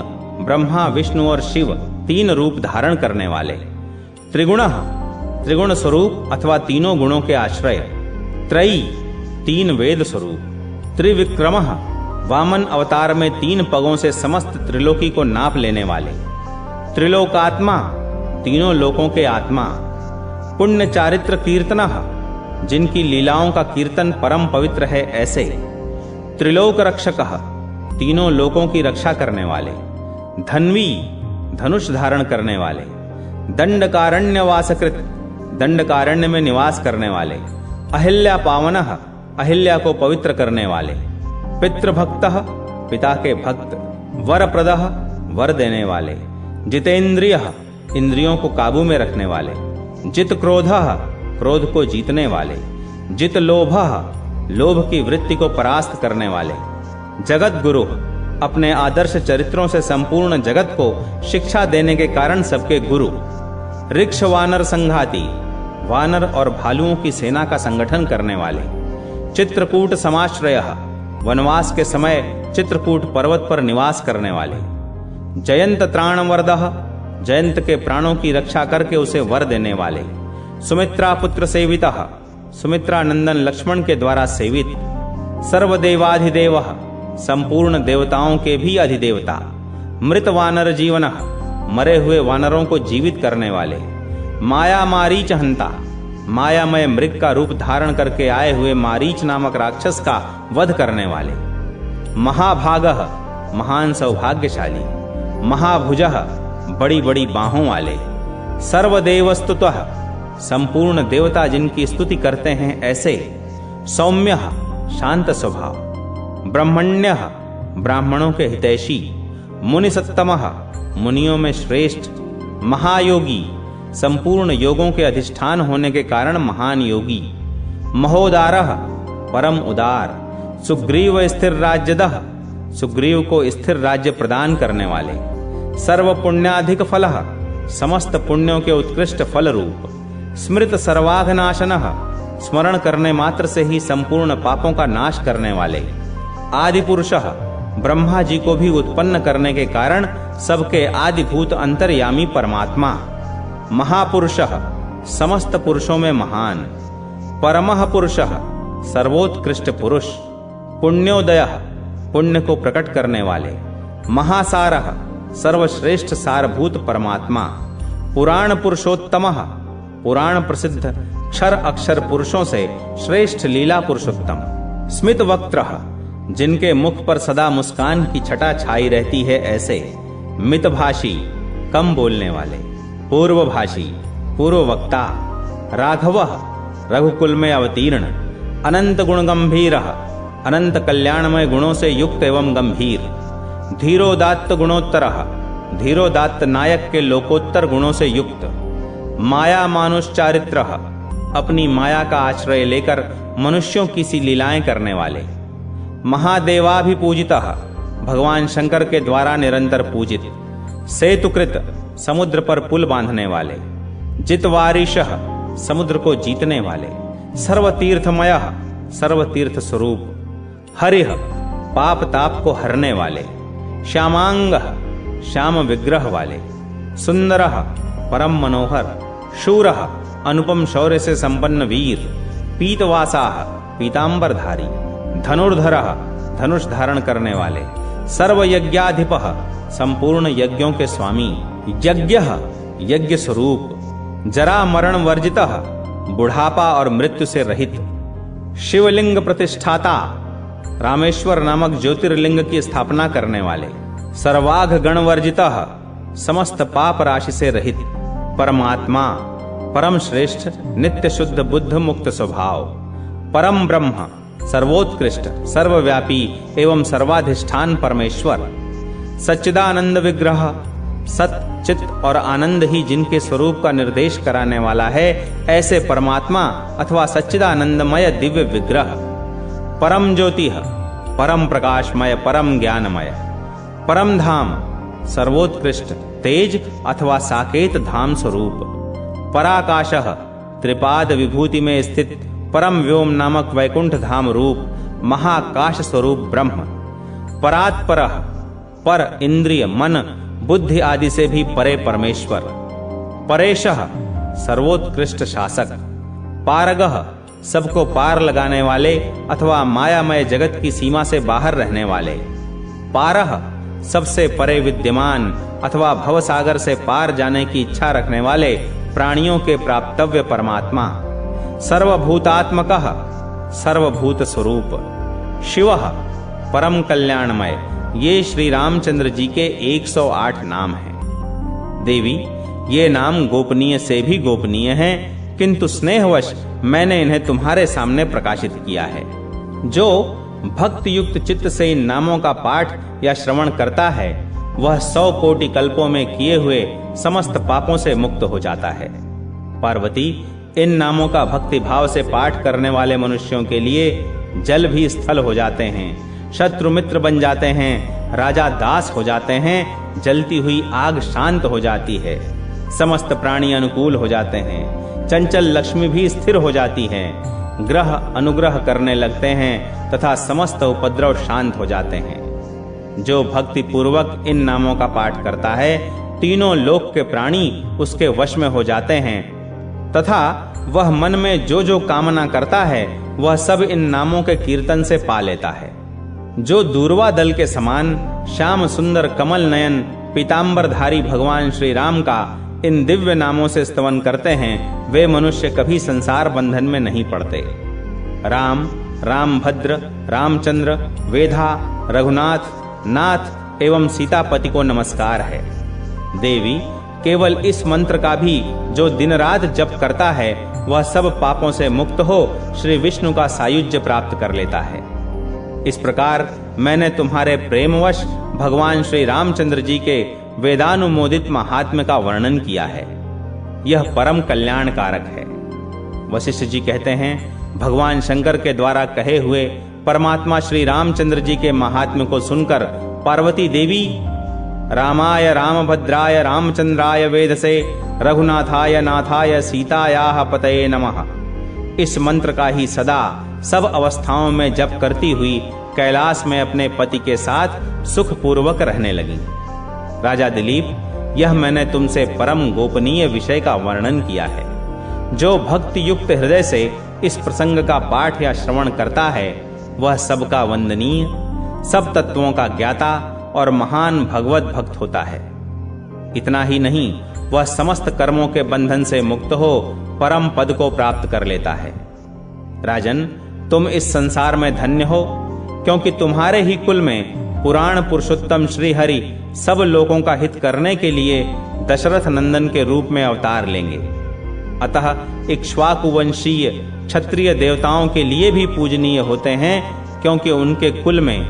ब्रह्मा विष्णु और शिव 3 रूप धारण करने वाले। त्रिगुणः, त्रिगुण स्वरूप अथवा तीनों गुणों के आश्रय। त्रयी, 3 वेद स्वरूप। त्रिविक्रमः, वामन अवतार में 3 पगों से समस्त त्रिलोकी को नाप लेने वाले। त्रिलोकात्मा, तीनों लोकों के आत्मा। पुण्य चारित्र कीर्तनः, जिनकी लीलाओं का कीर्तन परम पवित्र है ऐसे। त्रिलोक रक्षकः, तीनों लोकों की रक्षा करने वाले। धन्वी, धनुष धारण करने वाले। दंडकारण्य वासकृत, दंडकारण्य में निवास करने वाले। अहिल्या पावनः, अहिल्या को पवित्र करने वाले। पितृभक्तः, पिता के भक्त। वरप्रदः, वर देने वाले। जितेंद्रियः, इंद्रियों को काबू में रखने वाले। जित क्रोधः, क्रोध को जीतने वाले। जित लोभः, लोभ की वृत्ति को परास्त करने वाले। जगत गुरु, अपने आदर्श चरित्रों से संपूर्ण जगत को शिक्षा देने के कारण सबके गुरु। ऋक्ष वानर संघाती, वानर और भालुओं की सेना का संगठन करने वाले। चित्रकूट समाश्रयः, वनवास के समय चित्रकूट पर्वत पर निवास करने वाले। जयंत त्राणवरदः, जयंत के प्राणों की रक्षा करके उसे वर देने वाले। सुमित्रा पुत्र सेवितः, सुमित्रा नंदन लक्ष्मण के द्वारा सेवित। सर्वदेवाधिदेवः, संपूर्ण देवताओं के भी अधिदेवता। मृत वानर जीवनः, मरे हुए वानरों को जीवित करने वाले। माया मारीच हंता, मायामय मृग का रूप धारण करके आए हुए मारीच नामक राक्षस का वध करने वाले। महाभागः, महान सौभाग्यशाली। महाभुजः, बड़ी बड़ी बाहों वाले। सर्वदेवस्तुतः, संपूर्ण देवता जिनकी स्तुति करते हैं ऐसे। सौम्यः, शांत स्वभाव। ब्रह्मण्यः, ब्राह्मणों के हितैषी। मुनिसत्तमः, मुनियों में श्रेष्ठ। महायोगी, संपूर्ण योगों के अधिष्ठान होने के कारण महान योगी। महोदारः, परम उदार। सुग्रीव स्थिर राज्यदः, सुग्रीव को स्थिर राज्य प्रदान करने वाले। सर्व पुण्याधिक फलः, समस्त पुण्यों के उत्कृष्ट फल रूप। स्मृत सर्वाघनाशनः, स्मरण करने मात्र से ही संपूर्ण पापों का नाश करने वाले। आदि पुरुषः, ब्रह्मा जी को भी उत्पन्न करने के कारण सबके आदिभूत अंतर्यामी परमात्मा। महापुरुषः, समस्त पुरुषों में महान। परमः पुरुषः, सर्वोत्कृष्ट पुरुष। पुण्योदयः, पुण्य को प्रकट करने वाले। महासारः, सर्वश्रेष्ठ सारभूत परमात्मा। पुराण पुरुषोत्तमः, पुराण प्रसिद्ध क्षर अक्षर पुरुषों से श्रेष्ठ लीला पुरुषोत्तम। स्मित वक्त्रः, जिनके मुख पर सदा मुस्कान की छटा छाई रहती है ऐसे। मितभाषी, कम बोलने वाले। पूर्वभाषी, पूर्व वक्ता। राघवः, रघुकुल में अवतीर्ण। अनंत गुण गंभीरः, अनंत कल्याणमय गुणों से युक्त एवं गंभीर। धीरोदात्त गुणोत्तरः, धीरोदात्त नायक के लोकोत्तर गुणों से युक्त। माया मानुषचारित्रः, अपनी माया का आश्रय लेकर मनुष्यों की सी लीलाएं करने वाले। महादेवाभिपूजितः, भगवान शंकर के द्वारा निरंतर पूजित। सेतुकृत, समुद्र पर पुल बांधने वाले। जितवारिशः, समुद्र को जीतने वाले। सर्वतीर्थमयः, सर्वतीर्थ स्वरूप। हरिः, पाप ताप को हरने वाले। श्यामांगः, श्याम विग्रह वाले। सुंदरः, परम मनोहर। शूरः, अनुपम शौर्य से संपन्न वीर। पीतवासाः, पीतांबरधारी। धनुर्धरः, धनुष धारण करने वाले। सर्वयज्ञाधिपः, संपूर्ण यज्ञों के स्वामी। यज्ञः, यज्ञ स्वरूप। जरा मरण वर्जितः, बुढ़ापा और मृत्यु से रहित। शिवलिंग प्रतिष्ठाता, रामेश्वर नामक ज्योतिर्लिंग की स्थापना करने वाले। सर्वाघ गण वर्जितः, समस्त पाप राशि से रहित। परमात्मा, परम श्रेष्ठ, नित्य शुद्ध बुद्ध मुक्त स्वभाव। परम ब्रह्म, सर्वोत्कृष्ट, सर्वव्यापी एवं सर्वाधिष्ठान परमेश्वर। सच्चिदानंद विग्रह, सत चित और आनंद ही जिनके स्वरूप का निर्देश कराने वाला है ऐसे परमात्मा अथवा सच्चिदानंदमय दिव्य विग्रह। परम ज्योतिः, परम प्रकाशमय, परम ज्ञानमय। परम धाम, सर्वोत्कृष्ट तेज अथवा साकेत धाम स्वरूप। पराकाशः, त्रिपाद विभूति में स्थित परम व्योम नामक वैकुंठ धाम रूप महाकाश स्वरूप ब्रह्म। परात्परः, पर इंद्रिय मन बुद्धि आदि से भी परे परमेश्वर। परेशः, सर्वोत्कृष्ट शासक। पारगः, सबको पार लगाने वाले अथवा मायामय जगत की सीमा से बाहर रहने वाले। पारः, सबसे परे विद्यमान अथवा भवसागर से पार जाने की इच्छा रखने वाले प्राणियों के प्राप्तव्य परमात्मा। सर्वभूतात्मकः, सर्वभूत स्वरूप। शिवः, परम कल्याणमय। ये श्री रामचंद्र जी के 108 नाम हैं। देवी, ये नाम गोपनीय से भी गोपनीय हैं, किंतु स्नेहवश मैंने इन्हें तुम्हारे सामने प्रकाशित किया है। जो भक्त युक्त चित्त से इन नामों का पाठ या श्रवण करता है वह 100 कोटि कल्पों में किए हुए समस्त पापों से मुक्त हो जाता है। पार्वती, इन नामों का भक्ति भाव से पाठ करने वाले मनुष्यों के लिए जल भी स्थल हो जाते हैं, शत्रु मित्र बन जाते हैं, राजा दास हो जाते हैं, जलती हुई आग शांत हो जाती है, समस्त प्राणी अनुकूल हो जाते हैं, चंचल लक्ष्मी भी स्थिर हो जाती है, ग्रह अनुग्रह करने लगते हैं तथा समस्त उपद्रव शांत हो जाते हैं। जो भक्ति पूर्वक इन नामों का पाठ करता है, तीनों लोक के प्राणी उसके वश में हो जाते हैं तथा वह मन में जो जो कामना करता है वह सब इन नामों के कीर्तन से पा लेता है। जो दूर्वा दल के समान श्याम सुंदर कमल नयन पीतांबरधारी भगवान श्री राम का इन दिव्य नामों से स्तवन करते हैं, वे मनुष्य कभी संसार बंधन में नहीं पड़ते। राम, रामभद्र, रामचंद्र, वेधा, रघुनाथ, नाथ एवं सीतापति को नमस्कार है। देवी, केवल इस मंत्र का भी जो दिन रात जप करता है वह सब पापों से मुक्त हो श्री विष्णु का सायुज्य प्राप्त कर लेता है। इस प्रकार मैंने तुम्हारे प्रेमवश भगवान श्री रामचंद्र जी के वेदानुमोदित महात्म्य का वर्णन किया है। यह परम कल्याण कारक है। वशिष्ठ जी कहते हैं, भगवान शंकर के द्वारा कहे हुए परमात्मा श्री रामचंद्र जी के महात्म्य को सुनकर पार्वती देवी रामाय रामभद्राय रामचंद्राय वेधसे रघुनाथाय नाथाय सीतायाः पतये नमः इस मंत्र का ही सदा सब अवस्थाओं में जप करती हुई कैलाश में अपने पति के साथ सुख पूर्वक रहने लगी। राजा दिलीप, यह मैंने तुमसे परम गोपनीय विषय का वर्णन किया है। जो भक्ति युक्त हृदय से इस प्रसंग का पाठ या श्रवण करता है वह सबका वंदनीय, सब तत्वों का ज्ञाता और महान भगवत भक्त होता है। इतना ही नहीं, वह समस्त कर्मों के बंधन से मुक्त हो परम पद को प्राप्त कर लेता है। राजन, तुम इस संसार में धन्य हो, क्योंकि तुम्हारे ही कुल में पुराण पुरुषोत्तम श्री हरि सब लोगों का हित करने के लिए दशरथ नंदन के रूप में अवतार लेंगे। अतः इक्ष्वाकु वंशीय क्षत्रिय देवताओं के लिए भी पूजनीय होते हैं, क्योंकि उनके कुल में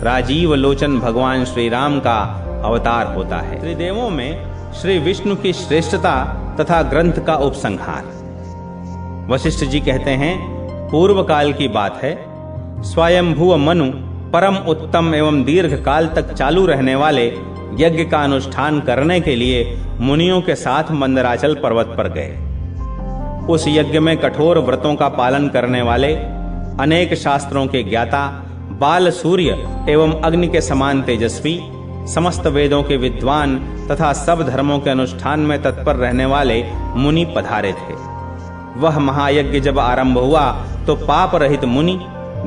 राजीव लोचन भगवान श्री राम का अवतार होता है। त्रिदेवों में श्री विष्णु की श्रेष्ठता तथा ग्रंथ का उपसंहार। वशिष्ठ जी कहते हैं, पूर्व काल की बात है, स्वयंभुव मनु परम उत्तम एवं दीर्घ काल तक चालू रहने वाले यज्ञ का अनुष्ठान करने के लिए मुनियों के साथ मंदराचल पर्वत पर गए। उस यज्ञ में कठोर व्रतों का पालन करने वाले, अनेक शास्त्रों के ज्ञाता, बाल सूर्य एवं अग्नि के समान तेजस्वी, समस्त वेदों के विद्वान तथा सब धर्मों के अनुष्ठान में तत्पर रहने वाले मुनि पधारे थे। वह महायज्ञ जब आरंभ हुआ तो पाप रहित मुनि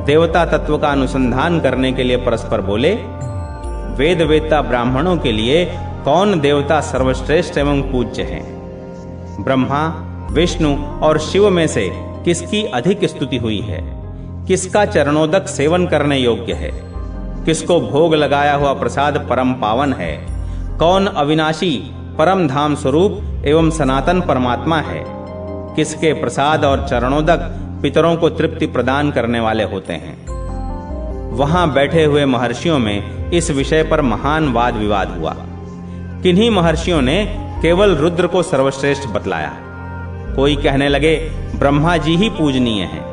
देवता तत्व का अनुसंधान करने के लिए परस्पर बोले, वेद वेत्ता ब्राह्मणों के लिए कौन देवता सर्वश्रेष्ठ एवं पूज्य है? ब्रह्मा, विष्णु और शिव में से किसकी अधिक स्तुति हुई है? किसका चरणोदक सेवन करने योग्य है? किसको भोग लगाया हुआ प्रसाद परम पावन है? कौन अविनाशी परम धाम स्वरूप एवं सनातन परमात्मा है? किसके प्रसाद और चरणोदक पितरों को तृप्ति प्रदान करने वाले होते हैं? वहां बैठे हुए महर्षियों में इस विषय पर महान वाद विवाद हुआ। किन्हीं महर्षियों ने केवल रुद्र को सर्वश्रेष्ठ बतलाया। कोई कहने लगे ब्रह्मा जी ही पूजनीय हैं।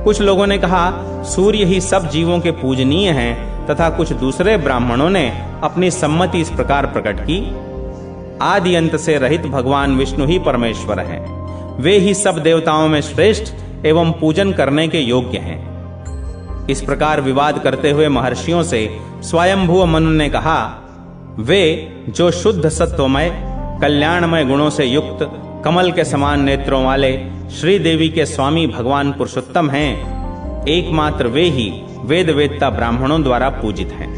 कुछ लोगों ने कहा सूर्य ही सब जीवों के पूजनीय हैं, तथा कुछ दूसरे ब्राह्मणों ने अपनी सम्मति इस प्रकार प्रकट की, आदि अंत से रहित भगवान विष्णु ही परमेश्वर हैं। वे ही सब देवताओं में श्रेष्ठ एवं पूजन करने के योग्य हैं। इस प्रकार विवाद करते हुए महर्षियों से स्वयंभुव मनु ने कहा, वे जो शुद्ध सत्वमय कल्याणमय गुणों से युक्त कमल के समान नेत्रों वाले श्री देवी के स्वामी भगवान पुरुषोत्तम हैं, एकमात्र वे ही वेद वेत्ता ब्राह्मणों द्वारा पूजित हैं।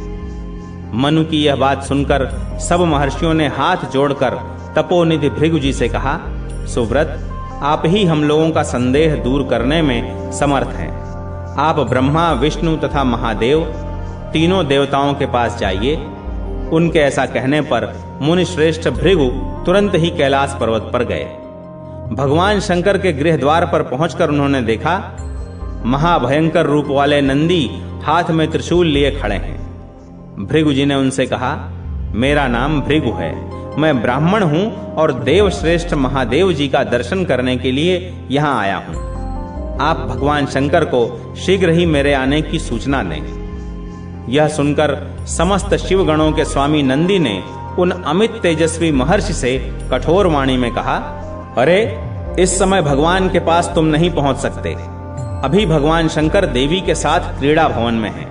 मनु की यह बात सुनकर सब महर्षियों ने हाथ जोड़कर तपोनिधि भृगु जी से कहा, सुव्रत, आप ही हम लोगों का संदेह दूर करने में समर्थ हैं। आप ब्रह्मा, विष्णु तथा महादेव तीनों देवताओं के पास जाइए। उनके ऐसा कहने पर मुनि श्रेष्ठ भृगु तुरंत ही कैलाश पर्वत पर गए। भगवान शंकर के गृह द्वार पर पहुंचकर उन्होंने देखा, महाभयंकर रूप वाले नंदी हाथ में त्रिशूल लिए खड़े हैं। भृगु जी ने उनसे कहा, मेरा नाम भृगु है, मैं ब्राह्मण हूं और देव श्रेष्ठ महादेव जी का दर्शन करने के लिए यहां आया हूं। आप भगवान शंकर को शीघ्र ही मेरे आने की सूचना दें। यह सुनकर समस्त शिवगणों के स्वामी नंदी ने उन अमित तेजस्वी महर्षि से कठोर वाणी में कहा, अरे इस समय भगवान के पास तुम नहीं पहुंच सकते। अभी भगवान शंकर देवी के साथ क्रीड़ा भवन में हैं।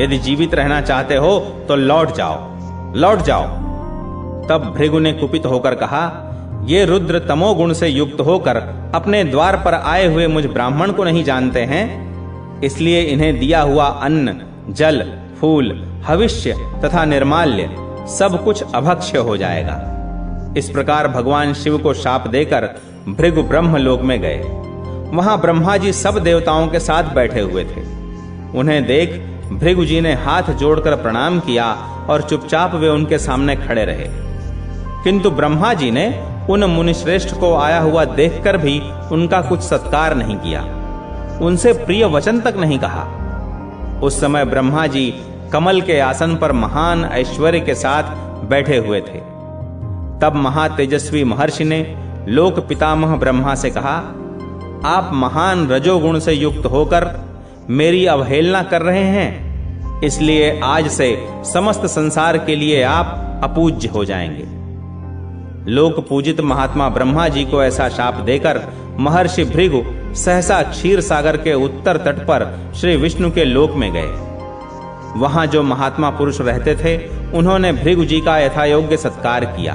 यदि जीवित रहना चाहते हो तो लौट जाओ। तब भृगु ने कुपित होकर कहा, ये रुद्र तमोगुण से युक्त होकर अपने द्वार पर आए हुए मुझ ब्राह्मण को नहीं जानते हैं, इसलिए इन्हें दिया हुआ अन्न, जल, फूल, हविष्य तथा निर्माल्य सब कुछ अभक्ष्य हो जाएगा। इस प्रकार भगवान शिव को शाप देकर भृगु ब्रह्मलोक में गए। वहां ब्रह्मा जी सब देवताओं के साथ बैठे हुए थे। उन्हें देख भृगु जी ने हाथ जोड़कर प्रणाम किया और चुपचाप वे उनके सामने खड़े रहे। किंतु ब्रह्मा जी ने उन मुनिश्रेष्ठ को आया हुआ देखकर भी उनका कुछ सत्कार नहीं किया, उनसे प्रिय वचन तक नहीं कहा। उस समय ब्रह्मा जी कमल के आसन पर महान ऐश्वर्य के साथ बैठे हुए थे। तब महातेजस्वी महर्षि ने लोक पितामह ब्रह्मा से कहा, आप महान रजोगुण से युक्त होकर मेरी अवहेलना कर रहे हैं, इसलिए आज से समस्त संसार के लिए आप अपूज्य हो जाएंगे। लोक पूजित महात्मा ब्रह्मा जी को ऐसा शाप देकर महर्षि भृगु सहसा क्षीर सागर के उत्तर तट पर श्री विष्णु के लोक में गए। वहां जो महात्मा पुरुष रहते थे, उन्होंने भृगु जी का यथायोग्य सत्कार किया।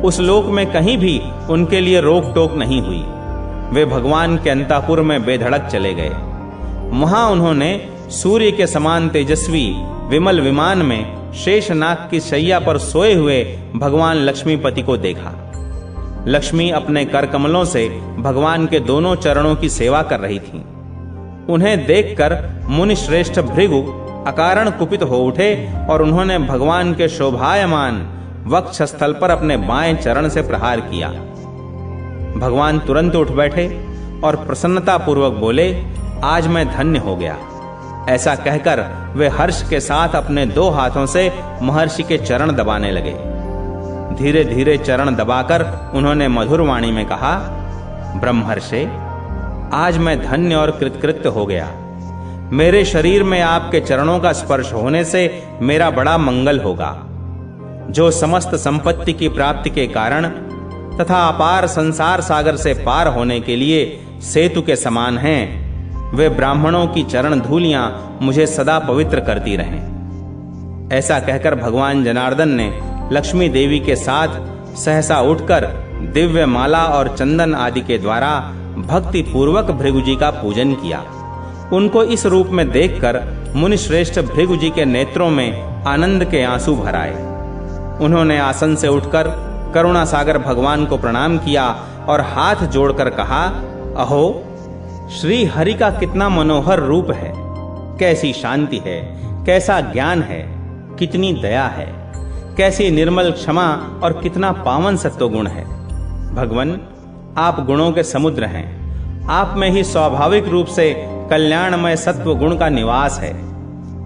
उस लोक में कहीं भी उनके लिए रोक टोक नहीं हुई। वे भगवान के अंतःपुर में बेधड़क चले गए। वहां उन्होंने सूर्य के समान तेजस्वी विमल विमान में शेषनाग की शैया पर सोए हुए भगवान लक्ष्मीपति को देखा। लक्ष्मी अपने कर कमलों से भगवान के दोनों चरणों की सेवा कर रही थीं। उन्हें देखकर मुनि श्रेष्ठ भृगु अकारण कुपित हो उठे और उन्होंने भगवान के शोभायमान वक्षस्थल पर अपने बाएं चरण से प्रहार किया। भगवान तुरंत उठ बैठे और प्रसन्नता पूर्वक बोले, आज मैं धन्य हो गया। ऐसा कहकर वे हर्ष के साथ अपने 2 हाथों से महर्षि के चरण दबाने लगे। धीरे धीरे चरण दबाकर उन्होंने मधुर वाणी में कहा, ब्रह्मर्षि, आज मैं धन्य और कृतकृत्य हो गया। मेरे शरीर में आपके चरणों का स्पर्श होने से मेरा बड़ा मंगल होगा। जो समस्त संपत्ति की प्राप्ति के कारण तथा अपार संसार सागर से पार होने के लिए सेतु के समान हैं, वे ब्राह्मणों की चरण धूलियां मुझे सदा पवित्र करती रहें। ऐसा कहकर भगवान जनार्दन ने लक्ष्मी देवी के साथ सहसा उठकर दिव्य माला और चंदन आदि के द्वारा भक्ति पूर्वक भृगु जी का पूजन किया। उनको इस रूप में देखकर मुनि श्रेष्ठ भृगु जी के नेत्रों में आनंद के आंसू भर आए। उन्होंने आसन से उठकर करुणा सागर भगवान को प्रणाम किया और हाथ जोड़कर कहा, अहो, श्री हरि का कितना मनोहर रूप है, कैसी शांति है, कैसा ज्ञान है, कितनी दया है, कैसी निर्मल क्षमा और कितना पावन सत्वगुण है। भगवन, आप गुणों के समुद्र हैं। आप में ही स्वाभाविक रूप से कल्याणमय सत्व गुण का निवास है।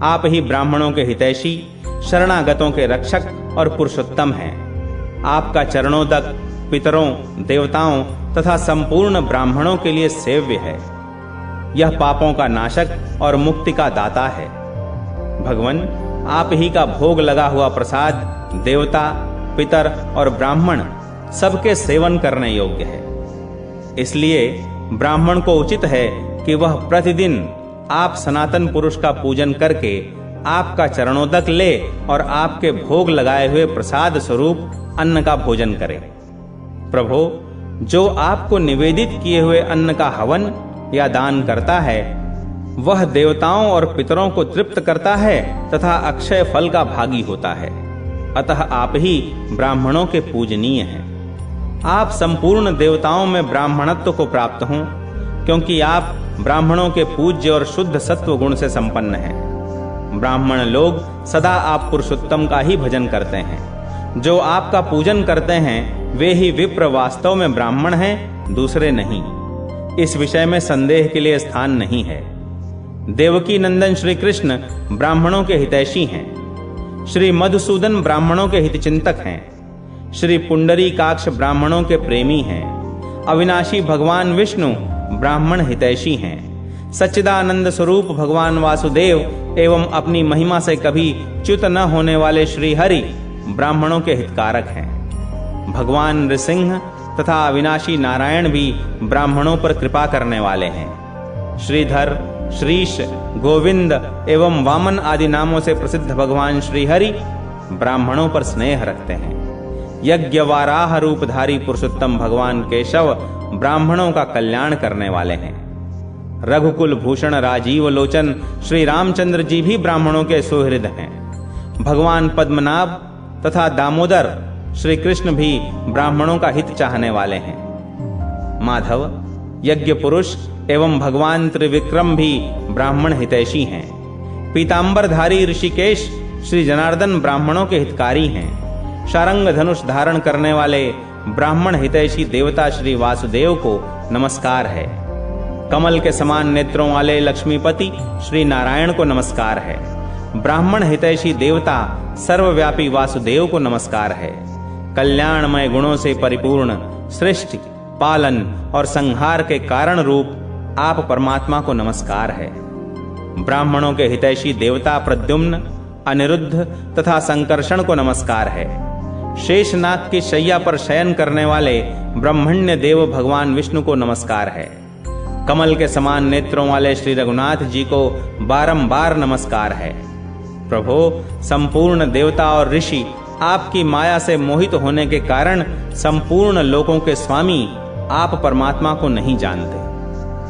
आप ही ब्राह्मणों के हितैषी, शरणागतों के रक्षक और पुरुषोत्तम हैं। आपका चरणोदक पितरों, देवताओं तथा संपूर्ण ब्राह्मणों के लिए सेव्य है। यह पापों का नाशक और मुक्ति का दाता है। भगवन, आप ही का भोग लगा हुआ प्रसाद देवता, पितर और ब्राह्मण सबके सेवन करने योग्य है। इसलिए ब्राह्मण को उचित है कि वह प्रतिदिन आप सनातन पुरुष का पूजन करके आपका चरणोदक ले और आपके भोग लगाए हुए प्रसाद स्वरूप अन्न का भोजन करे। प्रभो, जो आपको निवेदित किए हुए अन्न का हवन या दान करता है, वह देवताओं और पितरों को तृप्त करता है तथा अक्षय फल का भागी होता है। अतः आप ही ब्राह्मणों के पूजनीय हैं। आप संपूर्ण देवताओं में ब्राह्मणत्व को प्राप्त हों, क्योंकि आप ब्राह्मणों के पूज्य और शुद्ध सत्व गुण से संपन्न हैं। ब्राह्मण लोग सदा आप पुरुषोत्तम का ही भजन करते हैं। जो आपका पूजन करते हैं वे ही विप्र वास्तव में ब्राह्मण हैं, दूसरे नहीं। इस विषय में संदेह के लिए स्थान नहीं है। देवकी नंदन श्री कृष्ण ब्राह्मणों के हितैषी हैं। श्री मधुसूदन ब्राह्मणों के हितचिंतक हैं। श्री पुंडरीकाक्ष ब्राह्मणों के प्रेमी हैं। अविनाशी भगवान विष्णु ब्राह्मण हितैषी हैं। सच्चिदानंद स्वरूप भगवान वासुदेव एवं अपनी महिमा से कभी च्युत न होने वाले श्री हरि ब्राह्मणों के हितकारक हैं। भगवान नृसिंह तथा अविनाशी नारायण भी ब्राह्मणों पर कृपा करने वाले हैं। श्रीधर, श्रीश, गोविंद एवं वामन आदि नामों से प्रसिद्ध भगवान श्रीहरि ब्राह्मणों पर स्नेह रखते हैं। यज्ञ वाराह रूपधारी पुरुषोत्तम भगवान केशव ब्राह्मणों का कल्याण करने वाले हैं। रघुकुल भूषण राजीव लोचन श्री रामचंद्र जी भी ब्राह्मणों के सुहृद हैं। भगवान पद्मनाभ तथा दामोदर श्री कृष्ण भी ब्राह्मणों का हित चाहने वाले हैं। माधव, यज्ञ पुरुष एवं भगवान त्रिविक्रम भी ब्राह्मण हितैषी हैं। पीतांबरधारी ऋषिकेश श्री जनार्दन ब्राह्मणों के हितकारी हैं। शारंग धनुष धारण करने वाले ब्राह्मण हितैषी देवता श्री वासुदेव को नमस्कार है। कमल के समान नेत्रों वाले लक्ष्मीपति श्री नारायण को नमस्कार है। ब्राह्मण हितैषी देवता सर्वव्यापी वासुदेव को नमस्कार है। कल्याणमय गुणों से परिपूर्ण सृष्टि, पालन और संहार के कारण रूप आप परमात्मा को नमस्कार है। ब्राह्मणों के हितैषी देवता प्रद्युम्न, अनिरुद्ध तथा संकर्षण को नमस्कार है। शेषनाग की शैया पर शयन करने वाले ब्रह्मण्य देव भगवान विष्णु को नमस्कार है। कमल के समान नेत्रों वाले श्री रघुनाथ जी को बारंबार नमस्कार है। प्रभो, संपूर्ण देवता और ऋषि आपकी माया से मोहित होने के कारण संपूर्ण लोकों के स्वामी आप परमात्मा को नहीं जानते।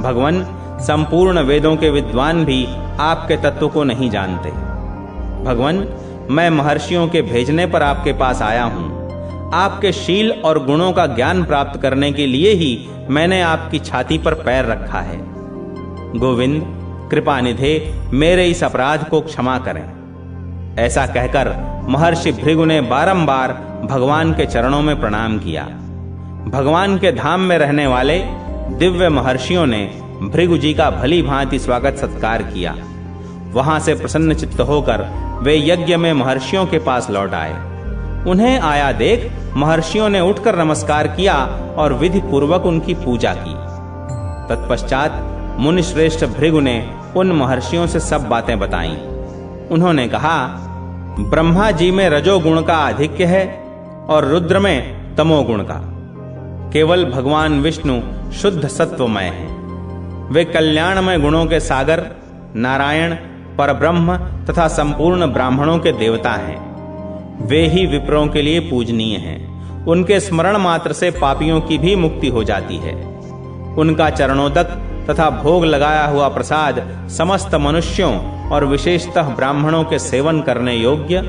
भगवान, संपूर्ण वेदों के विद्वान भी आपके तत्व को नहीं जानते। भगवान, मैं महर्षियों के भेजने पर आपके पास आया हूं। आपके शील और गुणों का ज्ञान प्राप्त करने के लिए ही मैंने आपकी छाती पर पैर रखा है। गोविंद, कृपानिधे, मेरे इस अपराध को क्षमा करें। ऐसा कहकर महर्षि भृगु ने बारंबार भगवान के चरणों में प्रणाम किया। भगवान के धाम में रहने वाले दिव्य महर्षियों ने भृगु जी का भली भांति स्वागत सत्कार किया। वहां से प्रसन्न चित्त होकर वे यज्ञ में महर्षियों के पास लौट आए। उन्हें आया देख महर्षियों ने उठकर नमस्कार किया और विधि पूर्वक उनकी पूजा की। तत्पश्चात मुनि श्रेष्ठ भृगु ने उन महर्षियों से सब बातें बताईं। उन्होंने कहा, ब्रह्मा जी में रजोगुण का आधिक्य है और रुद्र में तमोगुण का। केवल भगवान विष्णु शुद्ध सत्वमय हैं। वे कल्याणमय गुणों के सागर नारायण, परब्रह्म तथा संपूर्ण ब्राह्मणों के देवता हैं। वे ही विप्रों के लिए पूजनीय हैं। उनके स्मरण मात्र से पापियों की भी मुक्ति हो जाती है। उनका चरणोदक तथा भोग लगाया हुआ प्रसाद समस्त मनुष्यों और विशेषतः ब्राह्मणों के सेवन करने योग्य,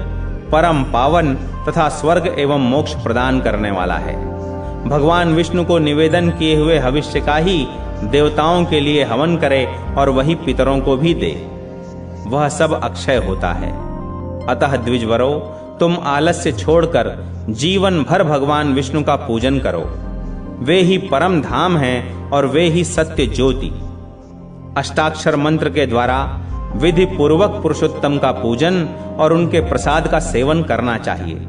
परम पावन तथा स्वर्ग एवं मोक्ष प्रदान करने वाला है। भगवान विष्णु को निवेदन किए हुए हविष्य का ही देवताओं के लिए हवन करे और वही पितरों को भी दे। वह सब अक्षय होता है। अतः द्विजवरो, तुम आलस्य छोड़कर जीवन भर भगवान विष्णु का पूजन करो। वे ही परम धाम हैं और वे ही सत्य ज्योति। अष्टाक्षर मंत्र के द्वारा विधि पूर्वक पुरुषोत्तम का पूजन और उनके प्रसाद का सेवन करना चाहिए।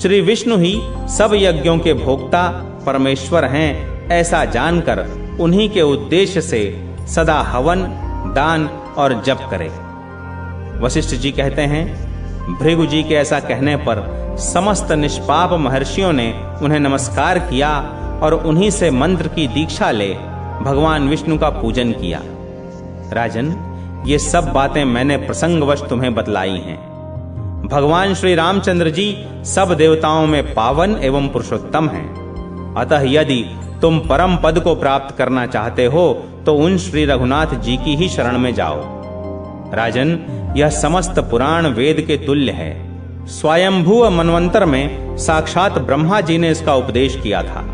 श्री विष्णु ही सब यज्ञों के भोक्ता परमेश्वर हैं, ऐसा जानकर उन्हीं के उद्देश्य से सदा हवन, दान और जप करें। वशिष्ठ जी कहते हैं, भृगु जी के ऐसा कहने पर समस्त निष्पाप महर्षियों ने उन्हें नमस्कार किया और उन्हीं से मंत्र की दीक्षा ले भगवान विष्णु का पूजन किया। राजन, ये सब बातें मैंने प्रसंगवश तुम्हें बतलाई हैं। भगवान श्री रामचंद्र जी सब देवताओं में पावन एवं पुरुषोत्तम हैं। अतः यदि तुम परम पद को प्राप्त करना चाहते हो तो उन श्री रघुनाथ जी की ही शरण में जाओ। राजन, यह समस्त पुराण वेद के तुल्य है। स्वयंभू मनवंतर में साक्षात ब्रह्मा जी ने इसका उपदेश किया था।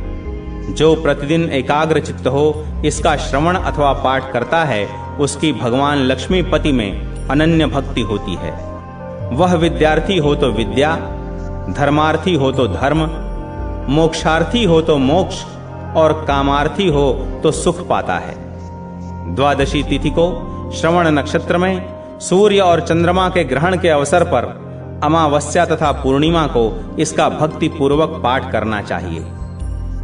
जो प्रतिदिन एकाग्र चित्त हो इसका श्रवण अथवा पाठ करता है, उसकी भगवान लक्ष्मीपति में अनन्य भक्ति होती है। वह विद्यार्थी हो तो विद्या, धर्मार्थी हो तो धर्म, मोक्षार्थी हो तो मोक्ष और कामार्थी हो तो सुख पाता है। द्वादशी तिथि को श्रवण नक्षत्र में सूर्य और चंद्रमा के ग्रहण के अवसर पर अमावस्या तथा पूर्णिमा को इसका भक्ति पूर्वक पाठ करना चाहिए।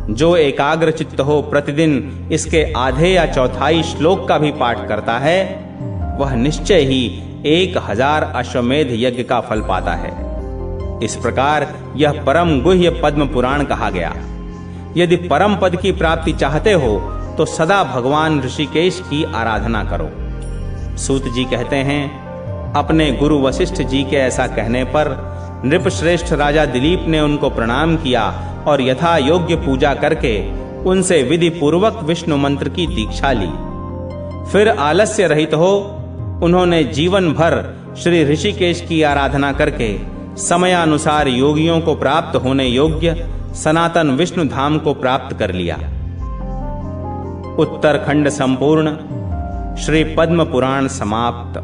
जो एकाग्र चित्त हो प्रतिदिन इसके आधे या चौथाई श्लोक का भी पाठ करता है, वह निश्चय ही 1000 अश्वमेध यज्ञ का फल पाता है। इस प्रकार यह परम गुह्य पद्म पुराण कहा गया। यदि परम पद की प्राप्ति चाहते हो तो सदा भगवान ऋषिकेश की आराधना करो। सूत जी कहते हैं, अपने गुरु वशिष्ठ जी के ऐसा कहने पर नृपश्रेष्ठ राजा दिलीप ने उनको प्रणाम किया और यथा योग्य पूजा करके उनसे विधि पूर्वक विष्णु मंत्र की दीक्षा ली। फिर आलस्य रहित हो उन्होंने जीवन भर श्री ऋषिकेश की आराधना करके समयानुसार योगियों को प्राप्त होने योग्य सनातन विष्णु धाम को प्राप्त कर लिया। उत्तरखंड संपूर्ण। श्री पद्म पुराण समाप्त।